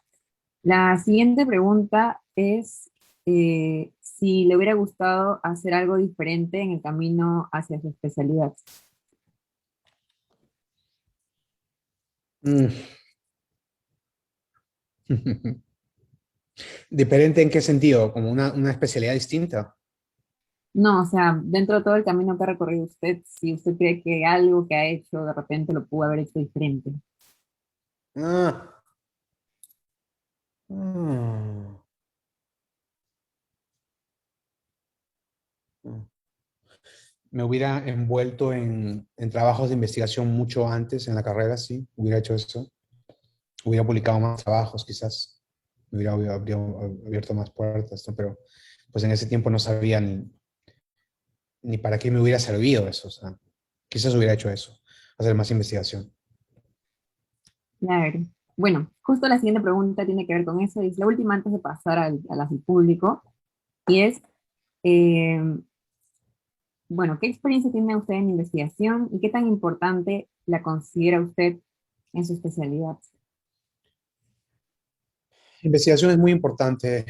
La siguiente pregunta es si le hubiera gustado hacer algo diferente en el camino hacia su especialidad. Mm. ¿Diferente en qué sentido? ¿Como una especialidad distinta? No, o sea, dentro de todo el camino que ha recorrido usted, si usted cree que algo que ha hecho de repente lo pudo haber hecho diferente. Ah. Mm. Me hubiera envuelto en trabajos de investigación mucho antes en la carrera, sí, hubiera hecho eso. Hubiera publicado más trabajos, quizás. Me habría abierto más puertas, ¿no? Pero pues en ese tiempo no sabía ni para qué me hubiera servido eso. O sea, quizás hubiera hecho eso, hacer más investigación. A ver, bueno, justo la siguiente pregunta tiene que ver con eso, y es la última antes de pasar a las del público, y es, eh, bueno, ¿qué experiencia tiene usted en investigación y qué tan importante la considera usted en su especialidad? Investigación es muy importante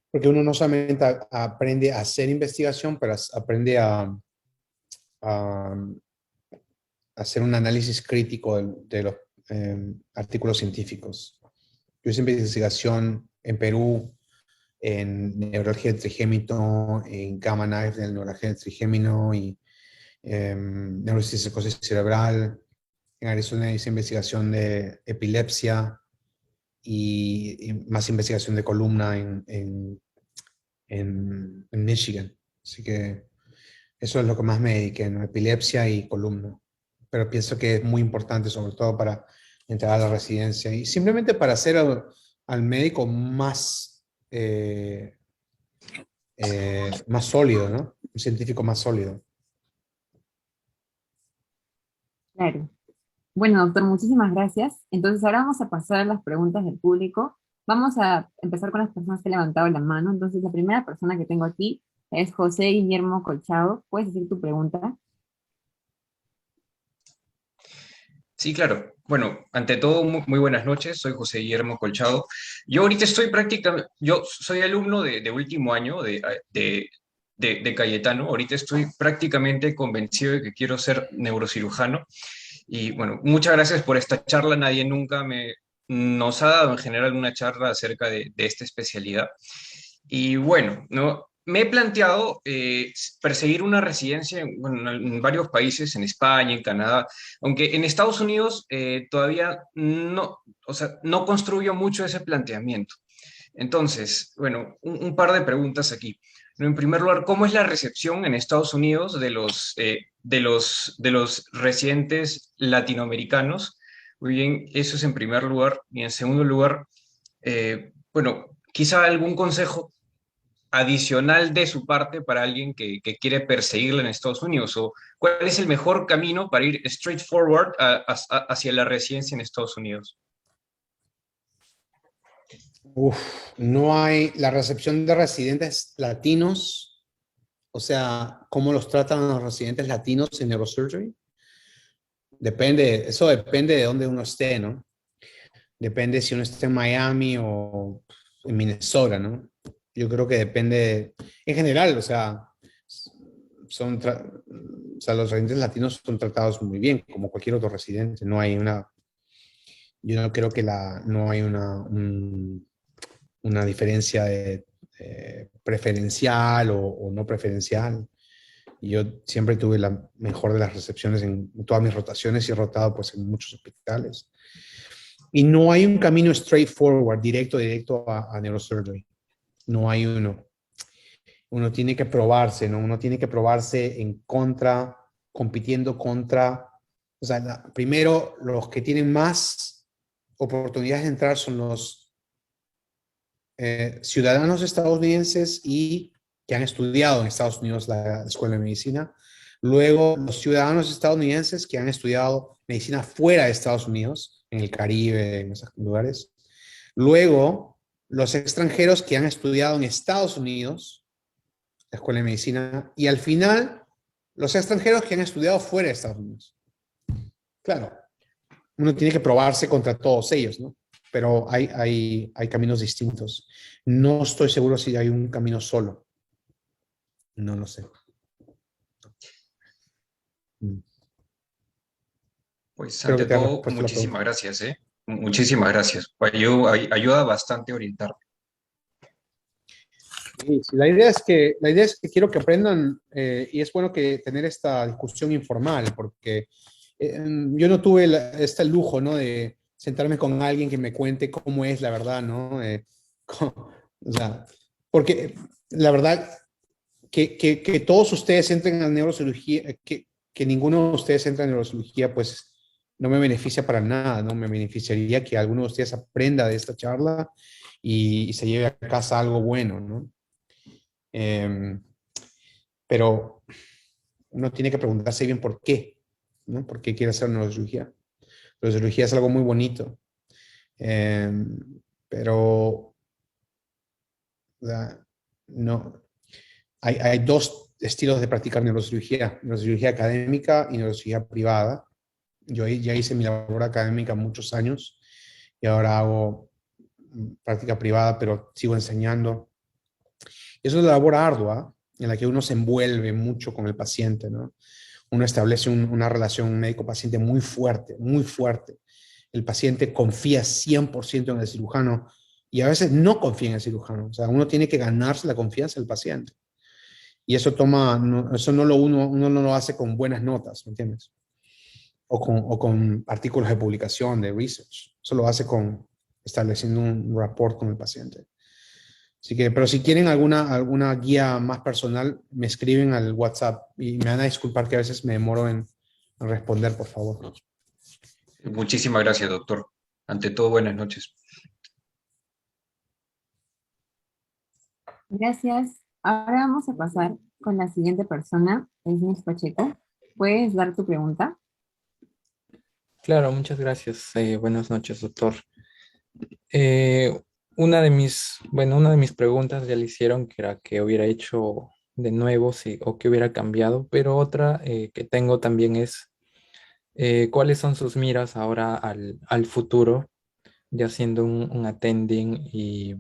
porque uno no solamente aprende a hacer investigación, pero aprende a hacer un análisis crítico de los artículos científicos. Yo hice investigación en Perú en neurología del trigémino, en gamma knife en neurología del trigémino y neuropsicosis cerebral. En Arizona hice investigación de epilepsia y más investigación de columna en Michigan. Así que eso es lo que más me dediqué, ¿no? Epilepsia y columna. Pero pienso que es muy importante, sobre todo para entrar a la residencia y simplemente para hacer al médico más sólido, ¿no? Un científico más sólido. Claro. Bueno, doctor, muchísimas gracias. Entonces, ahora vamos a pasar a las preguntas del público. Vamos a empezar con las personas que han levantado la mano. Entonces, la primera persona que tengo aquí es José Guillermo Colchado. ¿Puedes decir tu pregunta? Sí, claro. Bueno, ante todo, muy buenas noches. Soy José Guillermo Colchado. Yo ahorita estoy prácticamente, yo soy alumno de último año de Cayetano. Ahorita estoy prácticamente convencido de que quiero ser neurocirujano. Y bueno, muchas gracias por esta charla. Nadie nunca nos ha dado en general una charla acerca de esta especialidad. Y bueno, ¿no? Me he planteado perseguir una residencia bueno, en varios países, en España, en Canadá, aunque en Estados Unidos todavía no, o sea, no construyo mucho ese planteamiento. Entonces, bueno, un par de preguntas aquí. En primer lugar, ¿cómo es la recepción en Estados Unidos de los residentes latinoamericanos? Muy bien, eso es en primer lugar. Y en segundo lugar, bueno, quizá algún consejo adicional de su parte para alguien que quiere perseguirla en Estados Unidos, o cuál es el mejor camino para ir straightforward hacia la residencia en Estados Unidos. Uf, no hay la recepción de residentes latinos, o sea, cómo los tratan a los residentes latinos en neurosurgery. Depende, eso depende de dónde uno esté, ¿no? Depende si uno está en Miami o en Minnesota, ¿no? Yo creo que depende, en general, o sea, o sea, los residentes latinos son tratados muy bien, como cualquier otro residente. No hay yo no creo que no hay una diferencia preferencial o no preferencial. Yo siempre tuve la mejor de las recepciones en todas mis rotaciones y he rotado pues en muchos hospitales. Y no hay un camino straightforward, directo a neurosurgery. No hay uno. Uno tiene que probarse, ¿no? Uno tiene que probarse compitiendo contra, o sea, primero los que tienen más oportunidades de entrar son los ciudadanos estadounidenses y que han estudiado en Estados Unidos la escuela de medicina. Luego, los ciudadanos estadounidenses que han estudiado medicina fuera de Estados Unidos, en el Caribe, en esos lugares. Luego, los extranjeros que han estudiado en Estados Unidos, la escuela de medicina. Y al final, los extranjeros que han estudiado fuera de Estados Unidos. Claro, uno tiene que probarse contra todos ellos, ¿no? Pero hay caminos distintos. No estoy seguro si hay un camino solo. No lo sé. Pues Creo que ante te he todo, respuesto la pregunta. muchísimas gracias, ¿eh? Muchísimas gracias. Ayuda bastante a orientar. Sí, sí, la idea es que quiero que aprendan y es bueno que tener esta discusión informal porque yo no tuve este lujo, ¿no? De sentarme con alguien que me cuente cómo es la verdad, ¿no? O sea, porque la verdad que todos ustedes entren a neurocirugía, que ninguno de ustedes entre a neurocirugía, pues no me beneficia para nada, ¿no? Me beneficiaría que alguno de ustedes aprenda de esta charla y se lleve a casa algo bueno, ¿no? Pero uno tiene que preguntarse bien por qué, ¿no? ¿Por qué quiere hacer neurocirugía? Neurocirugía es algo muy bonito, eh, pero o sea, no, hay dos estilos de practicar neurocirugía académica y neurocirugía privada. Yo ya hice mi labor académica muchos años y ahora hago práctica privada, pero sigo enseñando. Es una labor ardua en la que uno se envuelve mucho con el paciente, ¿no? Uno establece una relación médico-paciente muy fuerte, muy fuerte. El paciente confía 100% en el cirujano y a veces no confía en el cirujano. O sea, uno tiene que ganarse la confianza del paciente. Y eso eso uno no lo hace con buenas notas, ¿me entiendes? O con artículos de publicación, de research. Eso lo hace estableciendo un rapport con el paciente. Así que, pero si quieren alguna guía más personal, me escriben al WhatsApp y me van a disculpar que a veces me demoro en responder, por favor. Muchísimas gracias, doctor. Ante todo, buenas noches. Gracias. Ahora vamos a pasar con la siguiente persona, es Miss Pacheco. ¿Puedes dar tu pregunta? Claro, muchas gracias. Buenas noches, doctor. Eh, una de mis preguntas ya le hicieron, que era que hubiera hecho de nuevo, sí, o que hubiera cambiado, pero otra que tengo también es, ¿cuáles son sus miras ahora al futuro, ya siendo un attending y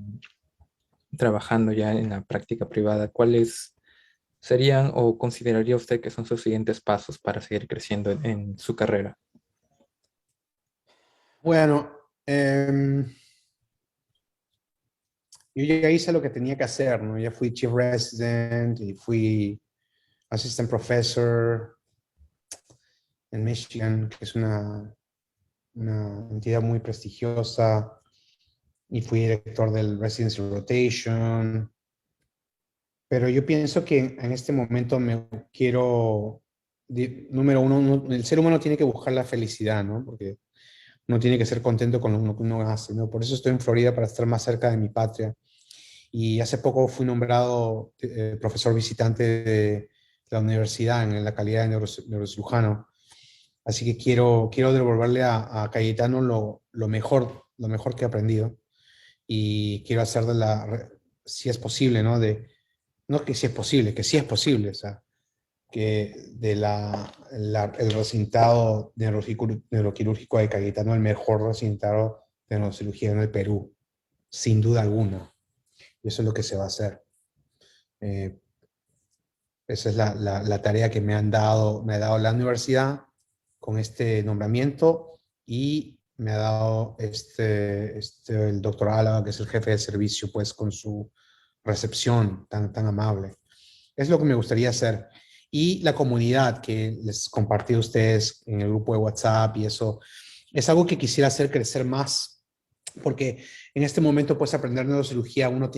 trabajando ya en la práctica privada? ¿Cuáles serían o consideraría usted que son sus siguientes pasos para seguir creciendo en su carrera? Bueno, yo ya hice lo que tenía que hacer, ¿no? Ya fui chief resident y fui assistant professor en Michigan, que es una entidad muy prestigiosa, y fui director del Residency Rotation. Pero yo pienso que en este momento número uno, el ser humano tiene que buscar la felicidad, ¿no? Porque uno tiene que ser contento con lo que uno hace, ¿no? Por eso estoy en Florida, para estar más cerca de mi patria. Y hace poco fui nombrado profesor visitante de la universidad en la calidad de neurocirujano. Así que quiero devolverle a Cayetano lo mejor que he aprendido. Y quiero hacer si es posible, ¿no? No que si es posible, que sí es posible, o sea, que el recintado neuroquirúrgico de Cayetano, el mejor recintado de neurocirugía en el Perú, sin duda alguna. Y eso es lo que se va a hacer. Esa es la tarea que me ha dado la universidad con este nombramiento, y me ha dado el doctor Álava, que es el jefe de servicio, pues con su recepción tan amable. Es lo que me gustaría hacer. Y la comunidad que les compartí a ustedes en el grupo de WhatsApp y eso, es algo que quisiera hacer crecer más, porque en este momento, pues, aprender neurocirugía, bueno,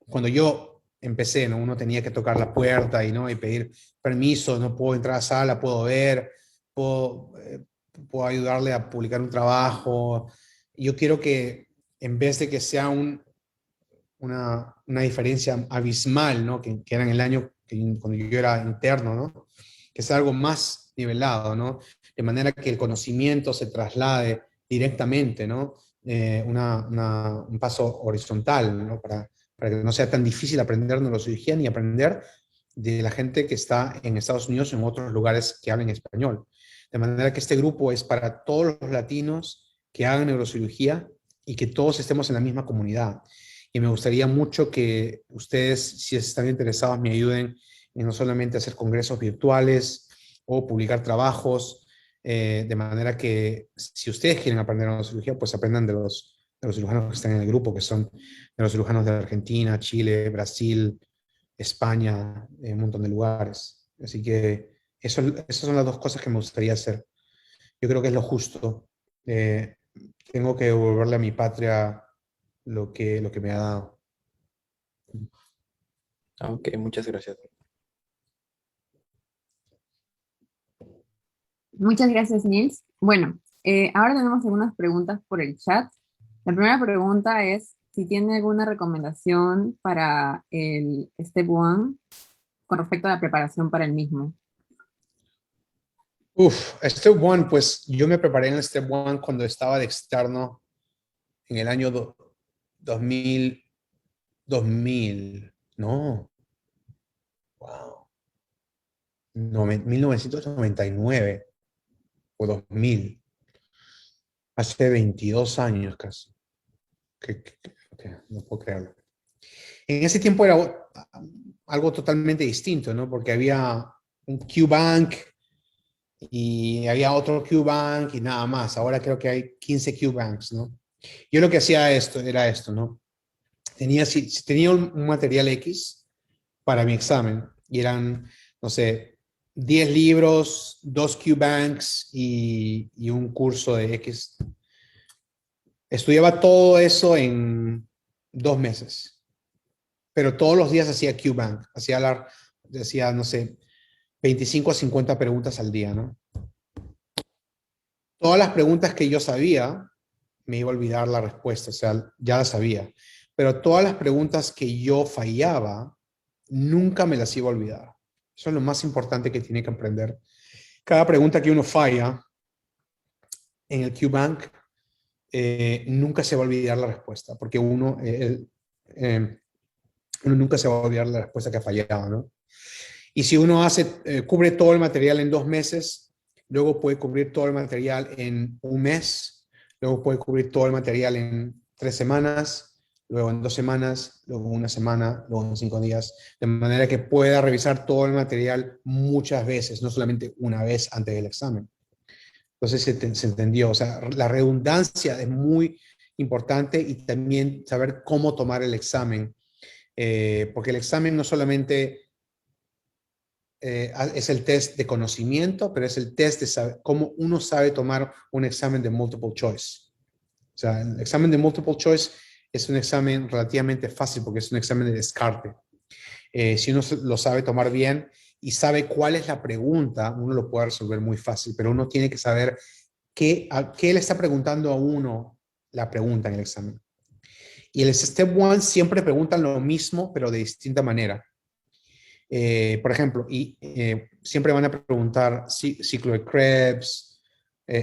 cuando yo empecé, ¿no? Uno tenía que tocar la puerta y pedir permiso, no puedo entrar a la sala, puedo ver, puedo, eh, puedo ayudarle a publicar un trabajo. Yo quiero que, en vez de que sea una diferencia abismal, ¿no? Que era en el año cuando yo era interno, ¿no? Que sea algo más nivelado, ¿no? De manera que el conocimiento se traslade directamente, ¿no? Un paso horizontal, ¿no? Para que no sea tan difícil aprender neurocirugía ni aprender de la gente que está en Estados Unidos o en otros lugares que hablen español. De manera que este grupo es para todos los latinos que hagan neurocirugía y que todos estemos en la misma comunidad. Y me gustaría mucho que ustedes, si están interesados, me ayuden en no solamente hacer congresos virtuales o publicar trabajos, de manera que si ustedes quieren aprender neurocirugía, pues aprendan de los cirujanos que están en el grupo, que son de los cirujanos de Argentina, Chile, Brasil, España, en un montón de lugares. Así que esas son las dos cosas que me gustaría hacer. Yo creo que es lo justo. Eh, Tengo que devolverle a mi patria lo que me ha dado. Ok, muchas gracias. Muchas gracias, Nils. Bueno, ahora tenemos algunas preguntas por el chat. La primera pregunta es si tiene alguna recomendación para el Step 1 con respecto a la preparación para el mismo. Step One, pues yo me preparé en el Step One cuando estaba de externo en el año 2000, no, wow. 1999 o 2000, hace 22 años casi. No puedo creerlo. En ese tiempo era algo totalmente distinto, ¿no? Porque había un QBank y había otro QBank y nada más. Ahora creo que hay 15 QBanks, ¿no? Yo lo que hacía era esto, ¿no? Si tenía un material X para mi examen y eran, no sé, 10 libros, 2 QBanks y un curso de X. Estudiaba todo eso en 2 meses, pero todos los días hacía QBank, hacía, no sé, 25 a 50 preguntas al día, ¿no? Todas las preguntas que yo sabía, me iba a olvidar la respuesta, o sea, ya la sabía. Pero todas las preguntas que yo fallaba, nunca me las iba a olvidar. Eso es lo más importante que tiene que aprender. Cada pregunta que uno falla en el QBank, nunca se va a olvidar la respuesta, porque uno nunca se va a olvidar la respuesta que ha fallado, ¿no? Y si uno cubre todo el material en 2 meses, luego puede cubrir todo el material en 1 mes, luego puede cubrir todo el material en 3 semanas, luego en 2 semanas, luego en 1 semana, luego en 5 días, de manera que pueda revisar todo el material muchas veces, no solamente una vez antes del examen. Entonces se entendió, o sea, la redundancia es muy importante y también saber cómo tomar el examen, porque el examen no solamente es el test de conocimiento, pero es el test de saber cómo uno sabe tomar un examen de multiple choice. O sea, el examen de multiple choice es un examen relativamente fácil porque es un examen de descarte. Si uno lo sabe tomar bien y sabe cuál es la pregunta, uno lo puede resolver muy fácil, pero uno tiene que saber qué le está preguntando a uno la pregunta en el examen. Y el Step 1 siempre preguntan lo mismo, pero de distinta manera. Por ejemplo, siempre van a preguntar ciclo de Krebs,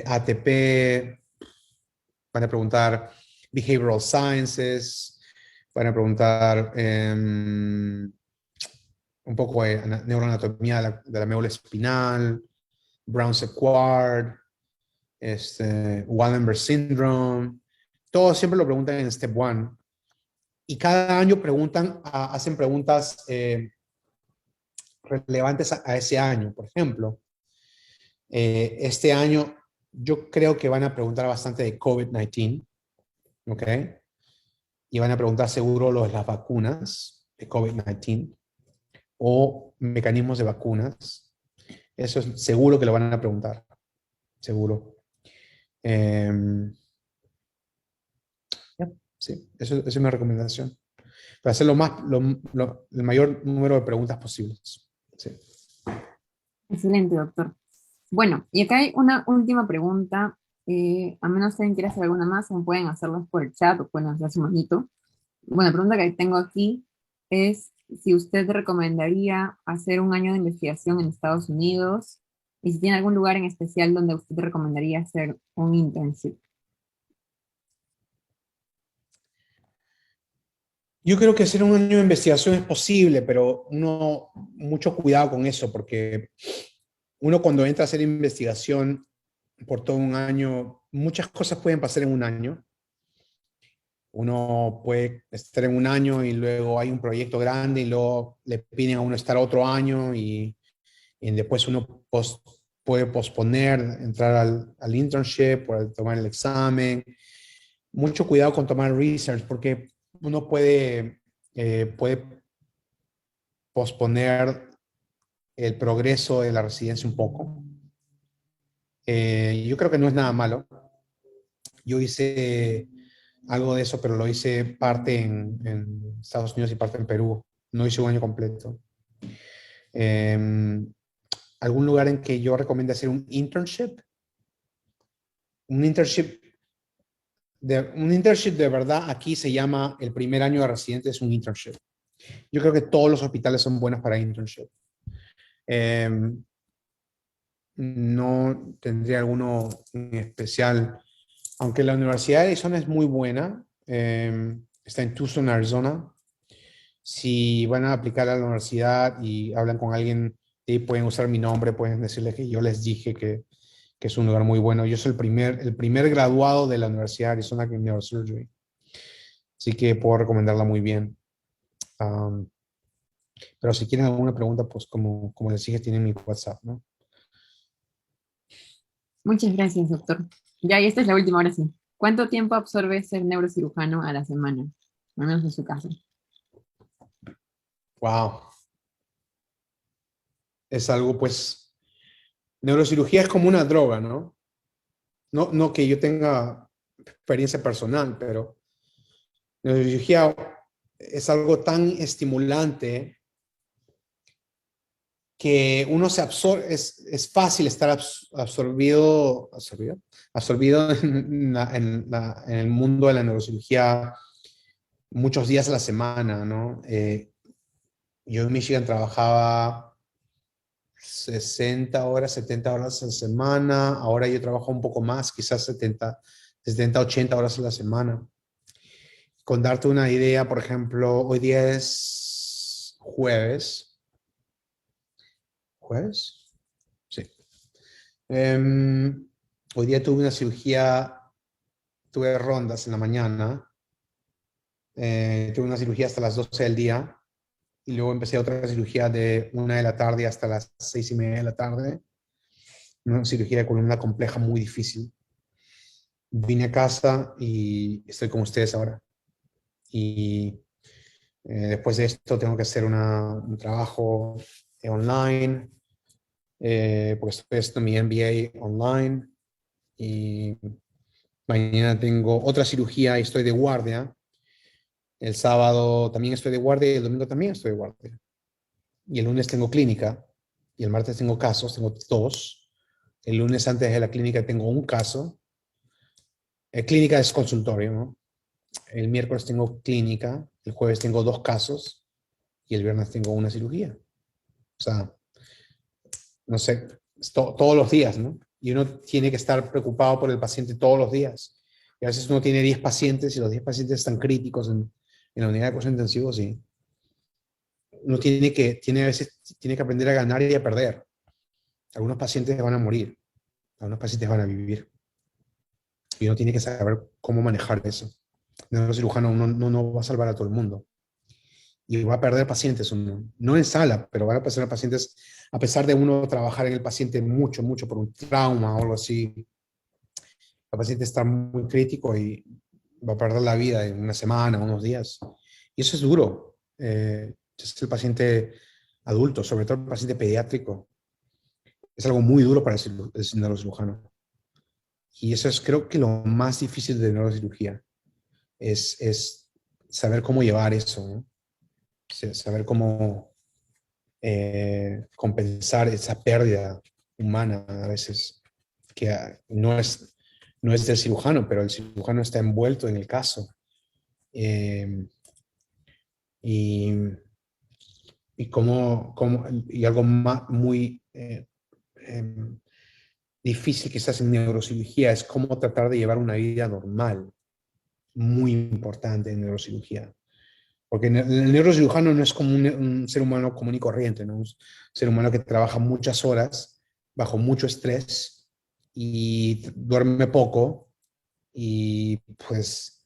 ATP, van a preguntar Behavioral Sciences, van a preguntar un poco de neuroanatomía de la médula espinal, Brown-Séquard, Wallenberg Syndrome. Todos siempre lo preguntan en Step 1. Y cada año hacen preguntas relevantes a ese año. Por ejemplo, este año yo creo que van a preguntar bastante de COVID-19, ¿ok? Y van a preguntar seguro las vacunas de COVID-19 o mecanismos de vacunas. Eso es seguro que lo van a preguntar, seguro. Sí, eso es mi recomendación. Para hacer el mayor número de preguntas posibles. Sí. Excelente, doctor. Bueno, y acá hay una última pregunta. A menos que alguien quiera hacer alguna más, me pueden hacerlas por el chat o pueden hacer su manito. Bueno, la pregunta que tengo aquí es si usted recomendaría hacer un año de investigación en Estados Unidos y si tiene algún lugar en especial donde usted recomendaría hacer un internship. Yo creo que hacer un año de investigación es posible, pero mucho cuidado con eso, porque uno cuando entra a hacer investigación por todo un año, muchas cosas pueden pasar en un año. Uno puede estar en un año y luego hay un proyecto grande y luego le piden a uno estar otro año y después uno puede posponer, entrar al internship, puede tomar el examen. Mucho cuidado con tomar research porque uno puede posponer el progreso de la residencia un poco. Yo creo que no es nada malo. Yo hice algo de eso, pero lo hice parte en Estados Unidos y parte en Perú. No hice un año completo. ¿Algún lugar en que yo recomiendo hacer un internship? Un internship de verdad aquí se llama el primer año de residente, es un internship. Yo creo que todos los hospitales son buenos para internship. No tendría alguno en especial, aunque la Universidad de Arizona es muy buena, está en Tucson, Arizona. Si van a aplicar a la universidad y hablan con alguien Y pueden usar mi nombre, pueden decirles que yo les dije que es un lugar muy bueno. Yo soy el primer graduado de la Universidad de Arizona en Neurosurgery. Así que puedo recomendarla muy bien. Um, pero si quieren alguna pregunta, pues como les dije, tienen mi WhatsApp, ¿no? Muchas gracias, doctor. Ya, y esta es la última, ahora sí. ¿Cuánto tiempo absorbe ser neurocirujano a la semana? Al menos en su caso. Wow. Es algo, pues, neurocirugía es como una droga, ¿no? No que yo tenga experiencia personal, pero neurocirugía es algo tan estimulante que uno se absorbe, es fácil estar absorbido en el mundo de la neurocirugía muchos días a la semana, ¿no? Yo en Michigan trabajaba 60 horas, 70 horas a la semana, ahora yo trabajo un poco más, quizás 70, 80 horas a la semana. Con darte una idea, por ejemplo, hoy día es jueves. ¿Jueves? Sí. Hoy día tuve una cirugía, tuve rondas en la mañana, tuve una cirugía hasta las 12 del día y luego empecé otra cirugía de 1 de la tarde hasta las 6:30 de la tarde, una cirugía de columna compleja muy difícil. Vine a casa y estoy con ustedes ahora. Y después de esto tengo que hacer un trabajo online, porque estoy haciendo mi MBA online y mañana tengo otra cirugía y estoy de guardia. El sábado también estoy de guardia y el domingo también estoy de guardia. Y el lunes tengo clínica y el martes tengo casos, tengo 2. El lunes antes de la clínica tengo un caso. Clínica es consultorio, ¿no? El miércoles tengo clínica, el jueves tengo 2 casos y el viernes tengo una cirugía. O sea, no sé, todos los días, ¿no? Y uno tiene que estar preocupado por el paciente todos los días. Y a veces uno tiene 10 pacientes y los 10 pacientes están críticos en la unidad de cuidados intensivos y uno a veces tiene que aprender a ganar y a perder. Algunos pacientes van a morir, algunos pacientes van a vivir. Y uno tiene que saber cómo manejar eso. El neurocirujano no va a salvar a todo el mundo. Y va a perder pacientes, no en sala, pero van a pasar pacientes, a pesar de uno trabajar en el paciente mucho, mucho por un trauma o algo así, el paciente está muy crítico y va a perder la vida en una semana, unos días. Y eso es duro. Es el paciente adulto, sobre todo el paciente pediátrico. Es algo muy duro para el neurocirujano. Y eso es, creo que lo más difícil de neurocirugía, es saber cómo llevar eso, ¿no? Saber cómo compensar esa pérdida humana a veces, que no es del cirujano, pero el cirujano está envuelto en el caso. Eh, y, y algo muy difícil quizás en neurocirugía es cómo tratar de llevar una vida normal, muy importante en neurocirugía. Porque el neurocirujano no es como un ser humano común y corriente, ¿no? Un ser humano que trabaja muchas horas bajo mucho estrés y duerme poco y pues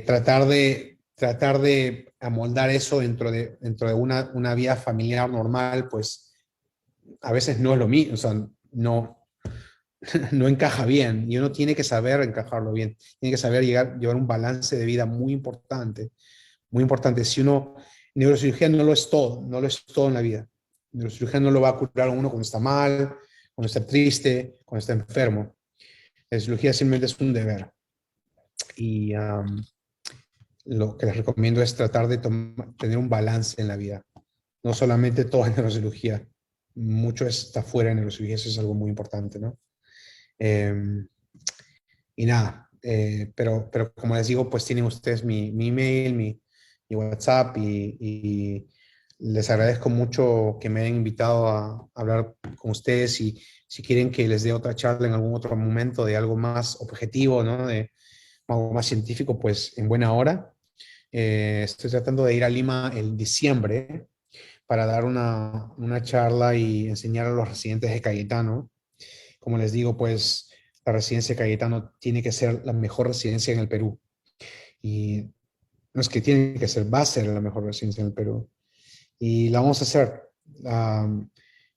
tratar de amoldar eso dentro de una vida familiar normal, pues a veces no es lo mismo, o sea, no encaja bien y uno tiene que saber encajarlo bien, tiene que saber llevar un balance de vida muy importante, muy importante. Si uno, neurocirugía no lo es todo, no lo es todo en la vida. Neurocirugía no lo va a curar a uno cuando está mal, cuando está triste, cuando está enfermo. La cirugía simplemente es un deber. Y lo que les recomiendo es tratar de tener un balance en la vida. No solamente toda neurocirugía, mucho está fuera de neurocirugía, eso es algo muy importante, ¿no? Y nada, pero como les digo, pues tienen ustedes mi email, mi WhatsApp y les agradezco mucho que me hayan invitado a hablar con ustedes y si quieren que les dé otra charla en algún otro momento de algo más objetivo, ¿no? De algo más científico, pues en buena hora. Estoy tratando de ir a Lima en diciembre para dar una charla y enseñar a los residentes de Cayetano. Como les digo, pues la residencia de Cayetano tiene que ser la mejor residencia en el Perú. Y no es que tiene que ser, va a ser la mejor residencia en el Perú. Y la vamos a hacer.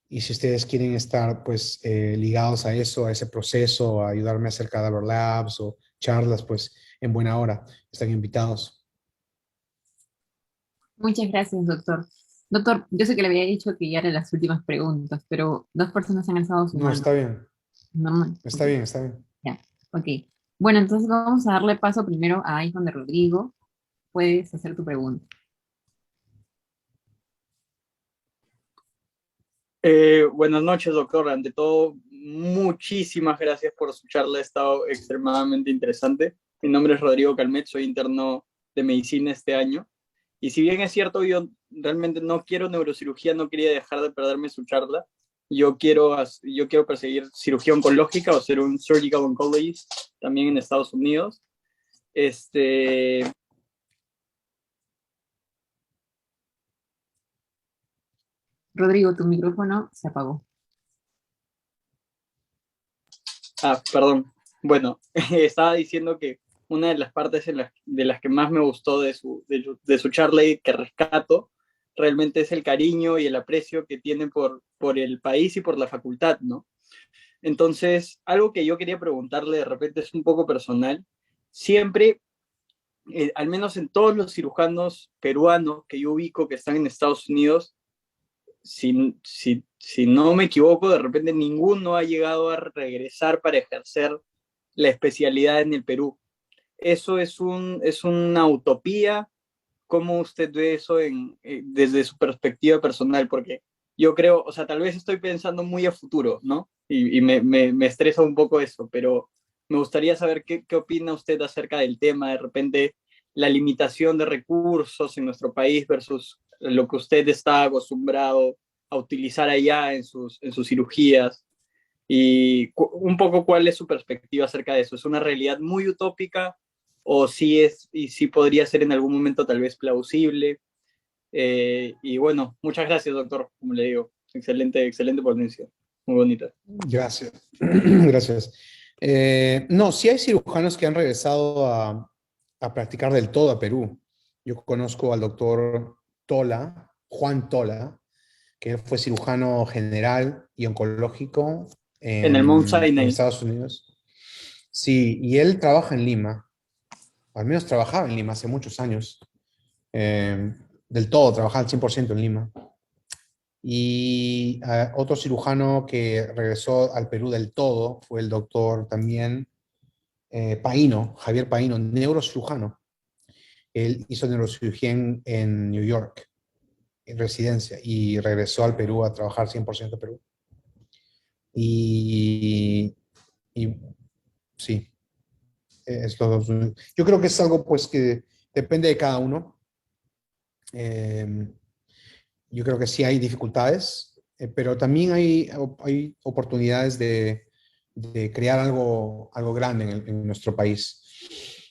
Y si ustedes quieren estar pues ligados a eso, a ese proceso, a ayudarme a hacer Cadaver Labs o charlas, pues en buena hora, están invitados. Muchas gracias, doctor. Doctor, yo sé que le había dicho que ya eran las últimas preguntas, pero dos personas han alzado su No, mano. está bien, No, está bien, está bien. ya, ok. Bueno, entonces vamos a darle paso primero a Icon de Rodrigo. Puedes hacer tu pregunta. Buenas noches, doctor. Ante todo, muchísimas gracias por su charla. Ha estado extremadamente interesante. Mi nombre es Rodrigo Calmet, soy interno de medicina este año. Y si bien es cierto, yo realmente no quiero neurocirugía, no quería dejar de perderme su charla. Yo quiero perseguir cirugía oncológica o ser un surgical oncologist también en Estados Unidos. Rodrigo, tu micrófono se apagó. Perdón. Bueno, estaba diciendo que una de las partes de las que más me gustó de su charla y que rescato realmente es el cariño y el aprecio que tiene por el país y por la facultad, ¿no? Entonces, algo que yo quería preguntarle de repente es un poco personal. Siempre, al menos en todos los cirujanos peruanos que yo ubico que están en Estados Unidos, si no me equivoco, de repente ninguno ha llegado a regresar para ejercer la especialidad en el Perú. ¿Eso es una utopía? ¿Cómo usted ve eso desde su perspectiva personal? Porque yo creo, o sea, tal vez estoy pensando muy a futuro, ¿no? Y me estresa un poco eso, pero me gustaría saber qué opina usted acerca del tema, de repente la limitación de recursos en nuestro país versus lo que usted está acostumbrado a utilizar allá en sus cirugías. Y un poco cuál es su perspectiva acerca de eso. ¿Es una realidad muy utópica o sí es y sí podría ser en algún momento tal vez plausible? Y bueno, muchas gracias, doctor, como le digo. Excelente, excelente ponencia. Muy bonita. Gracias. Gracias. No, sí hay cirujanos que han regresado a practicar del todo a Perú. Yo conozco al doctor Tola, Juan Tola, que él fue cirujano general y oncológico En el Mount en Sinai. Estados Unidos. Sí, y él trabaja en Lima, al menos trabajaba en Lima hace muchos años. Del todo, trabajaba al 100% en Lima. Y otro cirujano que regresó al Perú del todo fue el doctor también Paino, Javier Paino, neurocirujano. Él hizo neurocirugía en New York, en residencia, y regresó al Perú a trabajar 100% Perú. Y sí, yo creo que es algo pues que depende de cada uno. Yo creo que sí hay dificultades, pero también hay oportunidades de crear algo grande en nuestro país.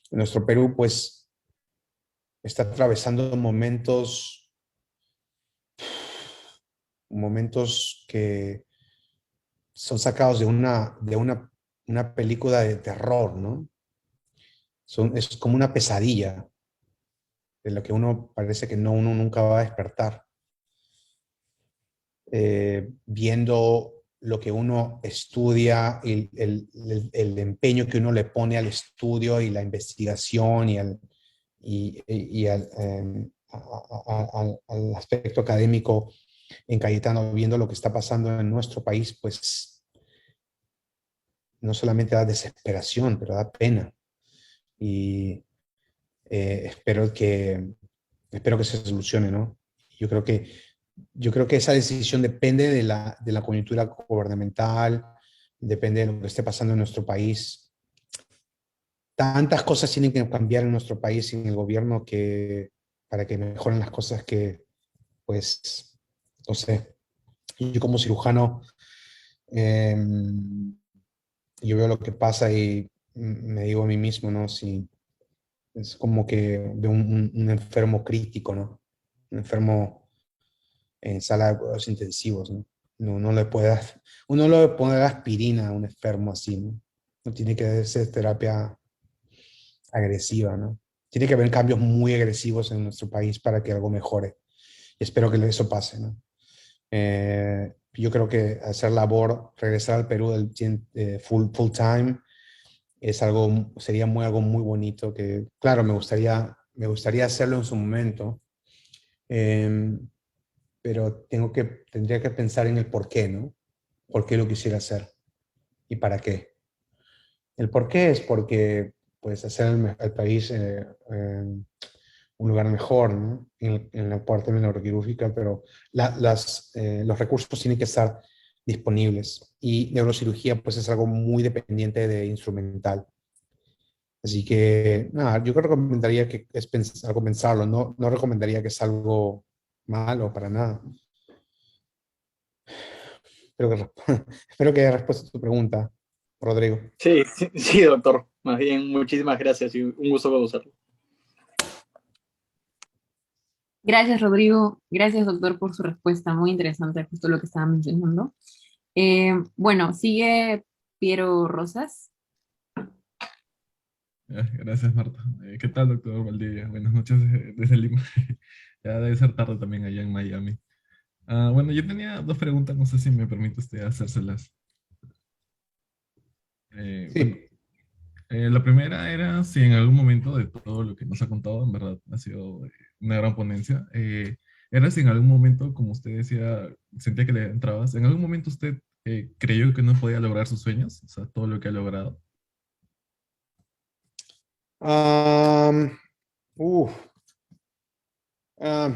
En nuestro Perú, pues, está atravesando momentos que son sacados una película de terror, ¿no? Es como una pesadilla de la que uno parece que uno nunca va a despertar. Viendo lo que uno estudia, el empeño que uno le pone al estudio y la investigación al aspecto académico en Cayetano, viendo lo que está pasando en nuestro país, pues no solamente da desesperación, pero da pena. Y espero que se solucione, ¿no? Yo creo que esa decisión depende de la coyuntura gubernamental, depende de lo que esté pasando en nuestro país. Tantas cosas tienen que cambiar en nuestro país y en el gobierno para que mejoren las cosas pues, no sé, yo como cirujano, eh, yo veo lo que pasa y me digo a mí mismo, ¿no? Si es como que veo un enfermo crítico, ¿no? Un enfermo en sala de cuidados intensivos, ¿no? No le puede dar, uno no le puede dar aspirina a un enfermo así, ¿no? No tiene que ser terapia agresiva, ¿no? Tiene que haber cambios muy agresivos en nuestro país para que algo mejore. Y espero que eso pase, ¿no? Yo creo que hacer labor, regresar al Perú full time, sería algo muy bonito que, claro, me gustaría hacerlo en su momento, eh, pero tendría que pensar en el por qué, ¿no? ¿Por qué lo quisiera hacer? ¿Y para qué? El por qué es porque, pues, hacer el país un lugar mejor, ¿no? En la parte neuroquirúrgica, pero los recursos tienen que estar disponibles. Y neurocirugía, pues, es algo muy dependiente de instrumental. Así que, nada, yo recomendaría que es algo pensarlo, no recomendaría que es algo malo para nada. Espero que, espero que haya respuesto a tu pregunta, Rodrigo. Sí, sí, sí, doctor. Más bien, muchísimas gracias y un gusto conocerlo. Gracias, Rodrigo. Gracias, doctor, por su respuesta. Muy interesante, justo lo que estaba mencionando. Bueno, sigue Piero Rosas. Gracias, Marta. ¿Qué tal, doctor Valdivia? Buenas noches desde Lima. Ya debe ser tarde también allá en Miami. Bueno, yo tenía dos preguntas, no sé si me permite usted hacérselas. Bueno, Sí. la primera era si en algún momento de todo lo que nos ha contado, en verdad ha sido una gran ponencia, era si en algún momento, como usted decía, sentía que le entrabas, en algún momento usted creyó que no podía lograr sus sueños, o sea, todo lo que ha logrado. Um, uf, um,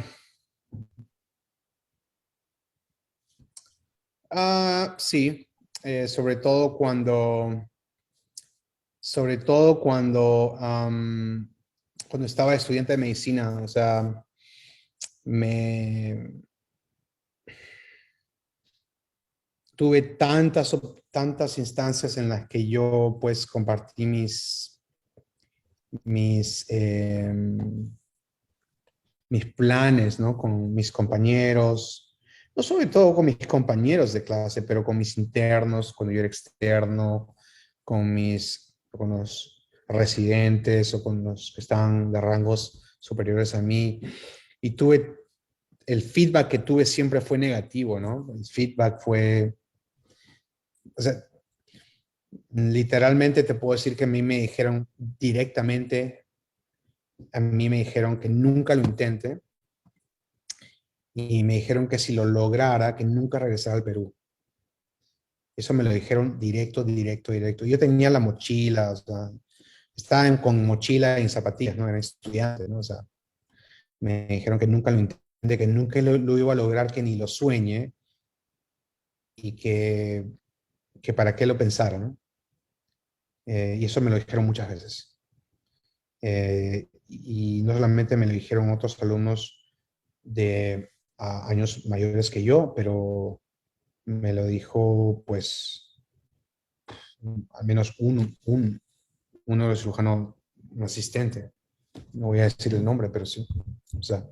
sí, sobre todo cuando estaba estudiante de medicina, o sea, me tuve tantas instancias en las que yo pues compartí mis, mis planes, ¿no? Con mis compañeros, no sobre todo con mis compañeros de clase, pero con mis internos, cuando yo era externo, con los residentes o con los que estaban de rangos superiores a mí. Y el feedback que tuve siempre fue negativo, ¿no? El feedback fue, o sea, literalmente te puedo decir que a mí me dijeron que nunca lo intente, y me dijeron que si lo lograra, que nunca regresara al Perú. Eso me lo dijeron directo, directo, directo. Yo tenía la mochila, o sea, estaba con mochila y en zapatillas, ¿no? Era estudiante, ¿no? O sea, me dijeron que nunca lo intenté, que nunca lo iba a lograr, que ni lo sueñe, y que para qué lo pensara, ¿no? Y eso me lo dijeron muchas veces. Y no solamente me lo dijeron otros alumnos de años mayores que yo, pero me lo dijo, pues, al menos uno de los cirujanos, un asistente. No voy a decir el nombre, pero sí. O sea,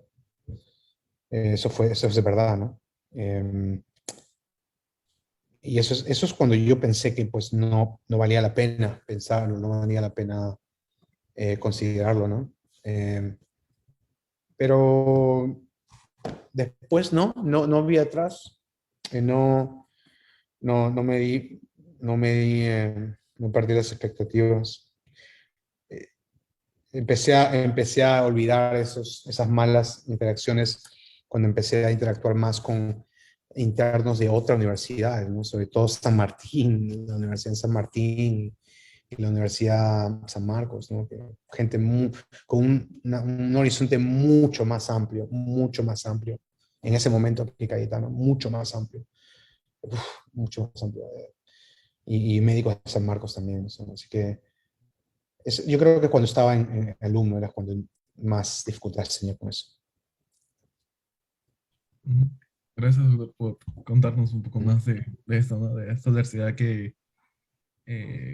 eso es de verdad, ¿no? Y eso es cuando yo pensé que pues no valía la pena pensarlo, no valía la pena considerarlo, ¿no? Pero después no vi atrás, no me di, no perdí las expectativas. Eh, empecé a olvidar esas malas interacciones cuando empecé a interactuar más con internos de otras universidades, ¿no? Sobre todo San Martín, la Universidad de San Martín y la Universidad San Marcos, ¿no? Gente con un horizonte mucho más amplio en ese momento que Cayetano, mucho más amplio. Uf, mucho más amplio. Y médicos de San Marcos también, ¿no? Así que yo creo que cuando estaba en alumno era cuando más dificultades tenía con eso. Ujú. Gracias, doctor, por contarnos un poco más de esto, ¿no? De esta adversidad que,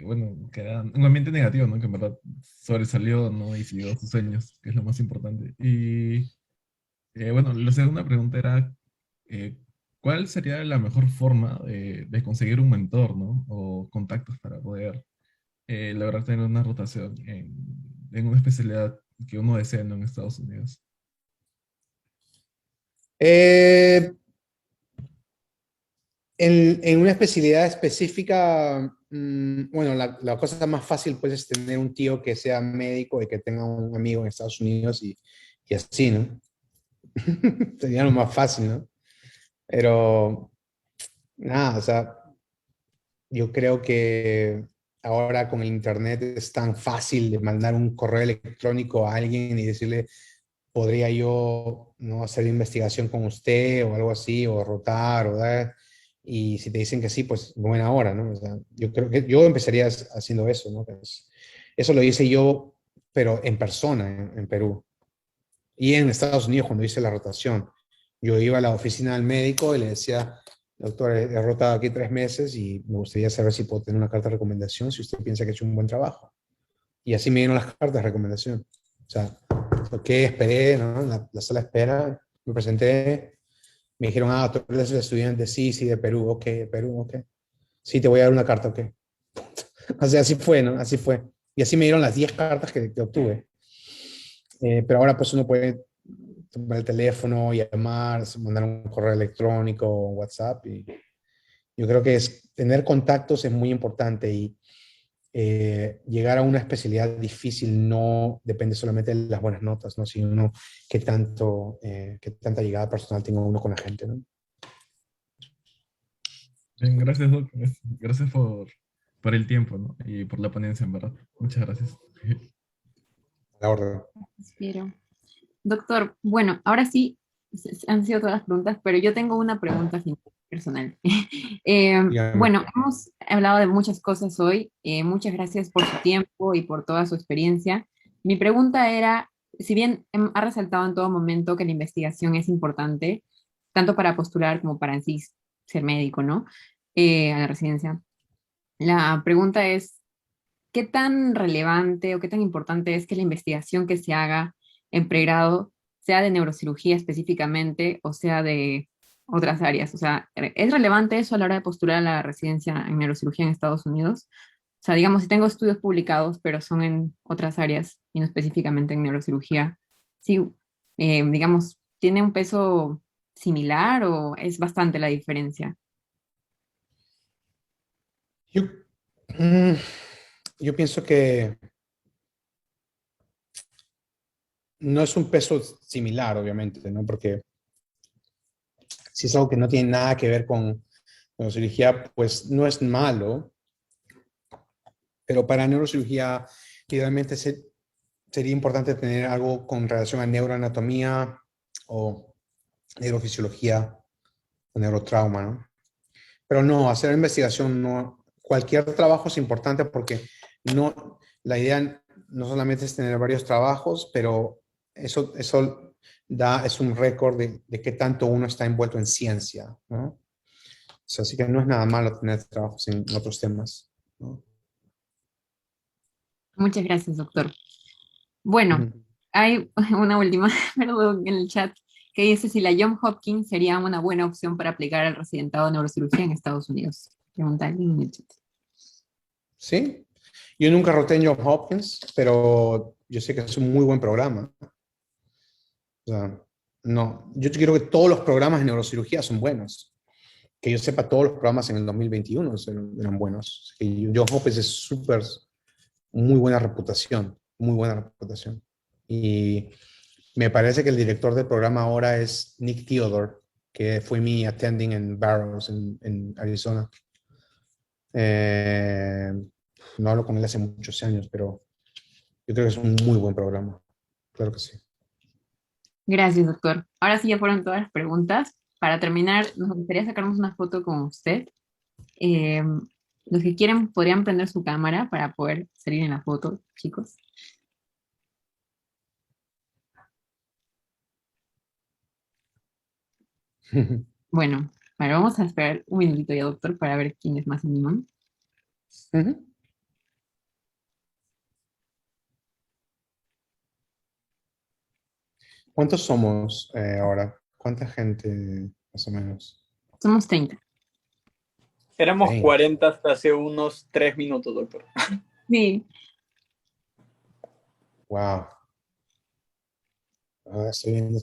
bueno, que era un ambiente negativo, ¿no? Que en verdad sobresalió, ¿no? Y siguió sus sueños, que es lo más importante. Y, bueno, la segunda pregunta era eh, ¿cuál sería la mejor forma de conseguir un mentor, ¿no? O contactos para poder lograr tener una rotación en una especialidad que uno desea, ¿no? En Estados Unidos. Eh, en una especialidad específica, bueno, la cosa más fácil pues es tener un tío que sea médico y que tenga un amigo en Estados Unidos y así, ¿no? Sería lo más fácil, ¿no? Pero nada, o sea, yo creo que ahora con el internet es tan fácil de mandar un correo electrónico a alguien y decirle, podría yo no hacer investigación con usted o algo así, o rotar, o dar. Y si te dicen que sí, pues buena hora, ¿no? O sea, yo creo que yo empezaría haciendo eso, ¿no? Pues, eso lo hice yo, pero en persona, en Perú. Y en Estados Unidos, cuando hice la rotación, yo iba a la oficina del médico y le decía, doctor, he rotado aquí 3 meses y me gustaría saber si puedo tener una carta de recomendación si usted piensa que he hecho un buen trabajo. Y así me dieron las cartas de recomendación. O sea, ok, esperé, ¿no? La sala de espera, me presenté, me dijeron, tú eres el estudiante, sí, sí, de Perú, ok, de Perú, ok. Sí, te voy a dar una carta, ok. O sea, así fue, ¿no? Así fue. Y así me dieron las 10 cartas que obtuve. Pero ahora pues uno puede tomar el teléfono, llamar, mandar un correo electrónico, WhatsApp. Y yo creo que tener contactos es muy importante y llegar a una especialidad difícil no depende solamente de las buenas notas, ¿no? Sino qué tanta llegada personal tenga uno con la gente, ¿no? Bien, gracias, Doc. Gracias por el tiempo, ¿no? Y por la ponencia, en verdad. Muchas gracias. A la orden. Espero. Doctor, bueno, ahora sí, han sido todas las preguntas, pero yo tengo una pregunta personal. Dígame. Bueno, hemos hablado de muchas cosas hoy. Muchas gracias por su tiempo y por toda su experiencia. Mi pregunta era, si bien ha resaltado en todo momento que la investigación es importante, tanto para postular como para en sí ser médico, ¿no? A la residencia. La pregunta es, ¿qué tan relevante o qué tan importante es que la investigación que se haga en pregrado sea de neurocirugía específicamente o sea de otras áreas? O sea, ¿es relevante eso a la hora de postular a la residencia en neurocirugía en Estados Unidos? O sea, digamos, si tengo estudios publicados, pero son en otras áreas y no específicamente en neurocirugía, sí, digamos, ¿tiene un peso similar o es bastante la diferencia? Yo, mm, yo pienso que no es un peso similar, obviamente, ¿no? Porque si es algo que no tiene nada que ver con neurocirugía, pues no es malo, pero para neurocirugía, idealmente sería importante tener algo con relación a neuroanatomía o neurofisiología o neurotrauma, ¿no? Pero no, hacer investigación no, cualquier trabajo es importante porque no, la idea no solamente es tener varios trabajos, pero eso es un récord de qué tanto uno está envuelto en ciencia, ¿no? O sea, así que no es nada malo tener trabajos en otros temas, ¿no? Muchas gracias, doctor. Bueno, Ujú. hay una última, perdón, en el chat que dice si la Johns Hopkins sería una buena opción para aplicar al residentado de neurocirugía en Estados Unidos. Pregunta alguien en el chat. Sí, yo nunca roté en Johns Hopkins, pero yo sé que es un muy buen programa. O sea, no, yo quiero que todos los programas de neurocirugía son buenos. Que yo sepa, todos los programas en el 2021 eran buenos. Y Johns Hopkins es muy buena reputación, muy buena reputación. Y me parece que el director del programa ahora es Nick Theodore, que fue mi attending en Barrows, en Arizona. Eh, no hablo con él hace muchos años, pero yo creo que es un muy buen programa. Claro que sí. Gracias, doctor. Ahora sí ya fueron todas las preguntas. Para terminar, nos gustaría sacarnos una foto con usted. Eh, los que quieren podrían prender su cámara para poder salir en la foto, chicos. Bueno, vamos a esperar un minutito ya, doctor, para ver quién es más animón. Ujú. ¿Cuántos somos ahora? ¿Cuánta gente? más o menos. Somos 30. Éramos 30. 40 hasta hace unos 3 minutos, doctor. Sí. Wow. Ahora estoy viendo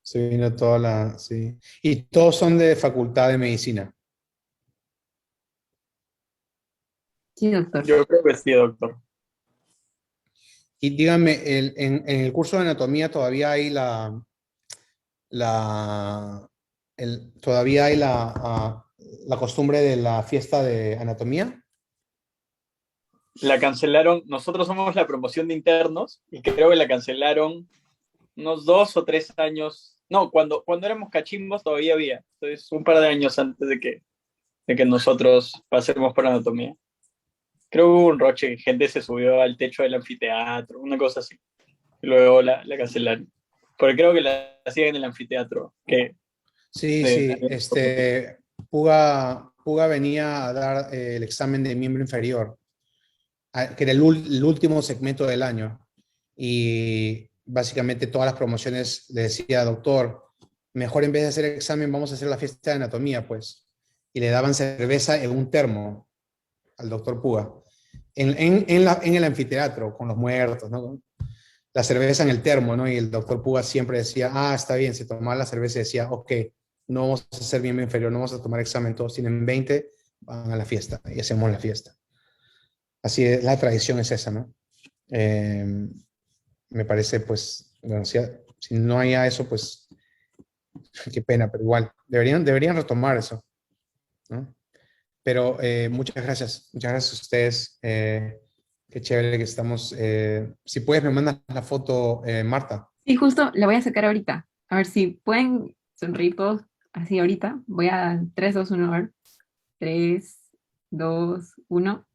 estoy viendo toda la, sí. Y todos son de facultad de medicina. Sí, doctor. Yo creo que sí, doctor. Y díganme, en el curso de anatomía todavía hay todavía hay la costumbre de la fiesta de anatomía. La cancelaron, nosotros somos la promoción de internos y creo que la cancelaron unos 2 o 3 años. No, cuando éramos cachimbos todavía había. Entonces, un par de años antes de que nosotros pasemos por anatomía. Creo que hubo un roche, gente se subió al techo del anfiteatro, una cosa así. Y luego la cancelaron. Porque creo que la hacían en el anfiteatro. Sí, sí. Puga venía a dar el examen de miembro inferior, que era el último segmento del año. Y básicamente todas las promociones le decía, doctor, mejor en vez de hacer el examen vamos a hacer la fiesta de anatomía, pues. Y le daban cerveza en un termo al doctor Puga, en el anfiteatro, con los muertos, ¿no? La cerveza en el termo, ¿no? Y el doctor Puga siempre decía, está bien, se tomaba la cerveza y decía, ok, no vamos a hacer miembro inferior, no vamos a tomar examen, todos tienen 20, van a la fiesta y hacemos la fiesta. Así es, la tradición es esa, ¿no? Me parece, pues, bueno, si no hay eso, pues, qué pena, pero igual, deberían retomar eso, ¿no? Pero muchas gracias a ustedes. Qué chévere que estamos. Si puedes, me mandas la foto, Marta. Sí, justo la voy a sacar ahorita. A ver si pueden sonreír todos así ahorita. Voy a 3, 2, 1, a ver. 3, 2, 1.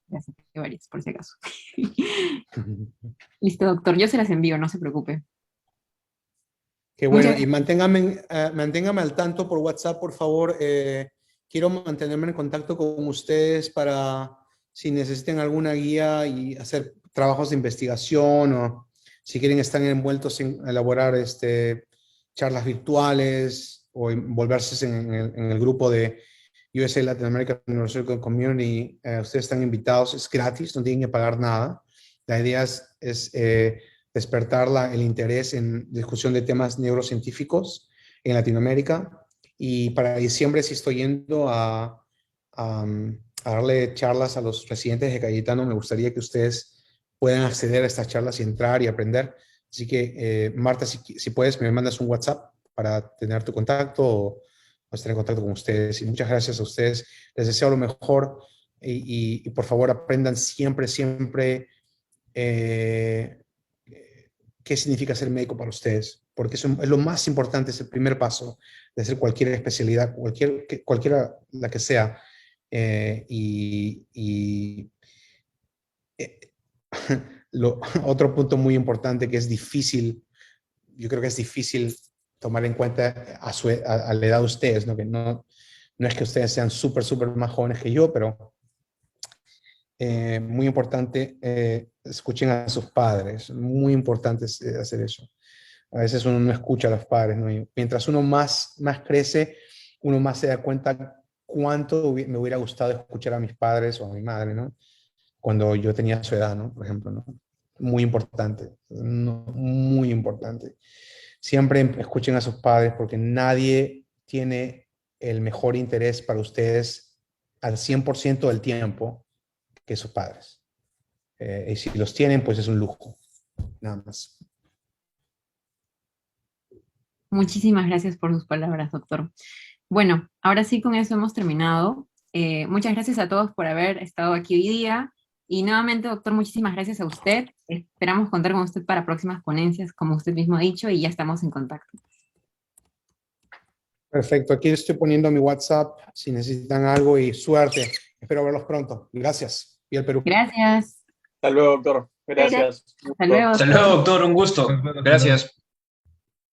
Ya saqué varias, por si acaso. Listo, doctor. Yo se las envío, no se preocupe. Qué bueno. Muchas Y manténgame al tanto por WhatsApp, por favor. Quiero mantenerme en contacto con ustedes para si necesiten alguna guía y hacer trabajos de investigación o si quieren estar envueltos en elaborar charlas virtuales o envolverse en el grupo de USA Latin American Neurosurgical Community. Ustedes están invitados, es gratis, no tienen que pagar nada. La idea es despertar el interés en discusión de temas neurocientíficos en Latinoamérica. Y para diciembre sí estoy yendo a darle charlas a los residentes de Cayetano. Me gustaría que ustedes puedan acceder a estas charlas y entrar y aprender. Así que, Marta, si puedes, me mandas un WhatsApp para tener tu contacto o estar en contacto con ustedes. Y muchas gracias a ustedes. Les deseo lo mejor y por favor aprendan siempre, siempre qué significa ser médico para ustedes, porque eso es lo más importante, es el primer paso de hacer cualquier especialidad, cualquiera la que sea. Eh, otro punto muy importante que es difícil, yo creo que es difícil tomar en cuenta a la edad de ustedes, ¿no? Que no es que ustedes sean súper más jóvenes que yo, pero muy importante, escuchen a sus padres, muy importante hacer eso. A veces uno no escucha a los padres, ¿no? Y mientras uno más crece, uno más se da cuenta cuánto me hubiera gustado escuchar a mis padres o a mi madre, ¿no? Cuando yo tenía su edad, ¿no? Por ejemplo, ¿no? Muy importante, no, muy importante. Siempre escuchen a sus padres porque nadie tiene el mejor interés para ustedes al 100% del tiempo que sus padres. Y si los tienen, pues es un lujo, nada más. Muchísimas gracias por sus palabras, doctor. Bueno, ahora sí con eso hemos terminado. Muchas gracias a todos por haber estado aquí hoy día. Y nuevamente, doctor, muchísimas gracias a usted. Esperamos contar con usted para próximas ponencias, como usted mismo ha dicho, y ya estamos en contacto. Perfecto, aquí estoy poniendo mi WhatsApp si necesitan algo y suerte. Espero verlos pronto. Gracias. Y el Perú. Gracias. Hasta luego, doctor. Gracias. Hasta luego. Hasta luego, doctor, un gusto. Gracias.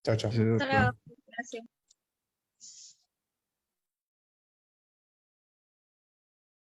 Chao, chao. Sí, doctor. Hasta luego. Gracias.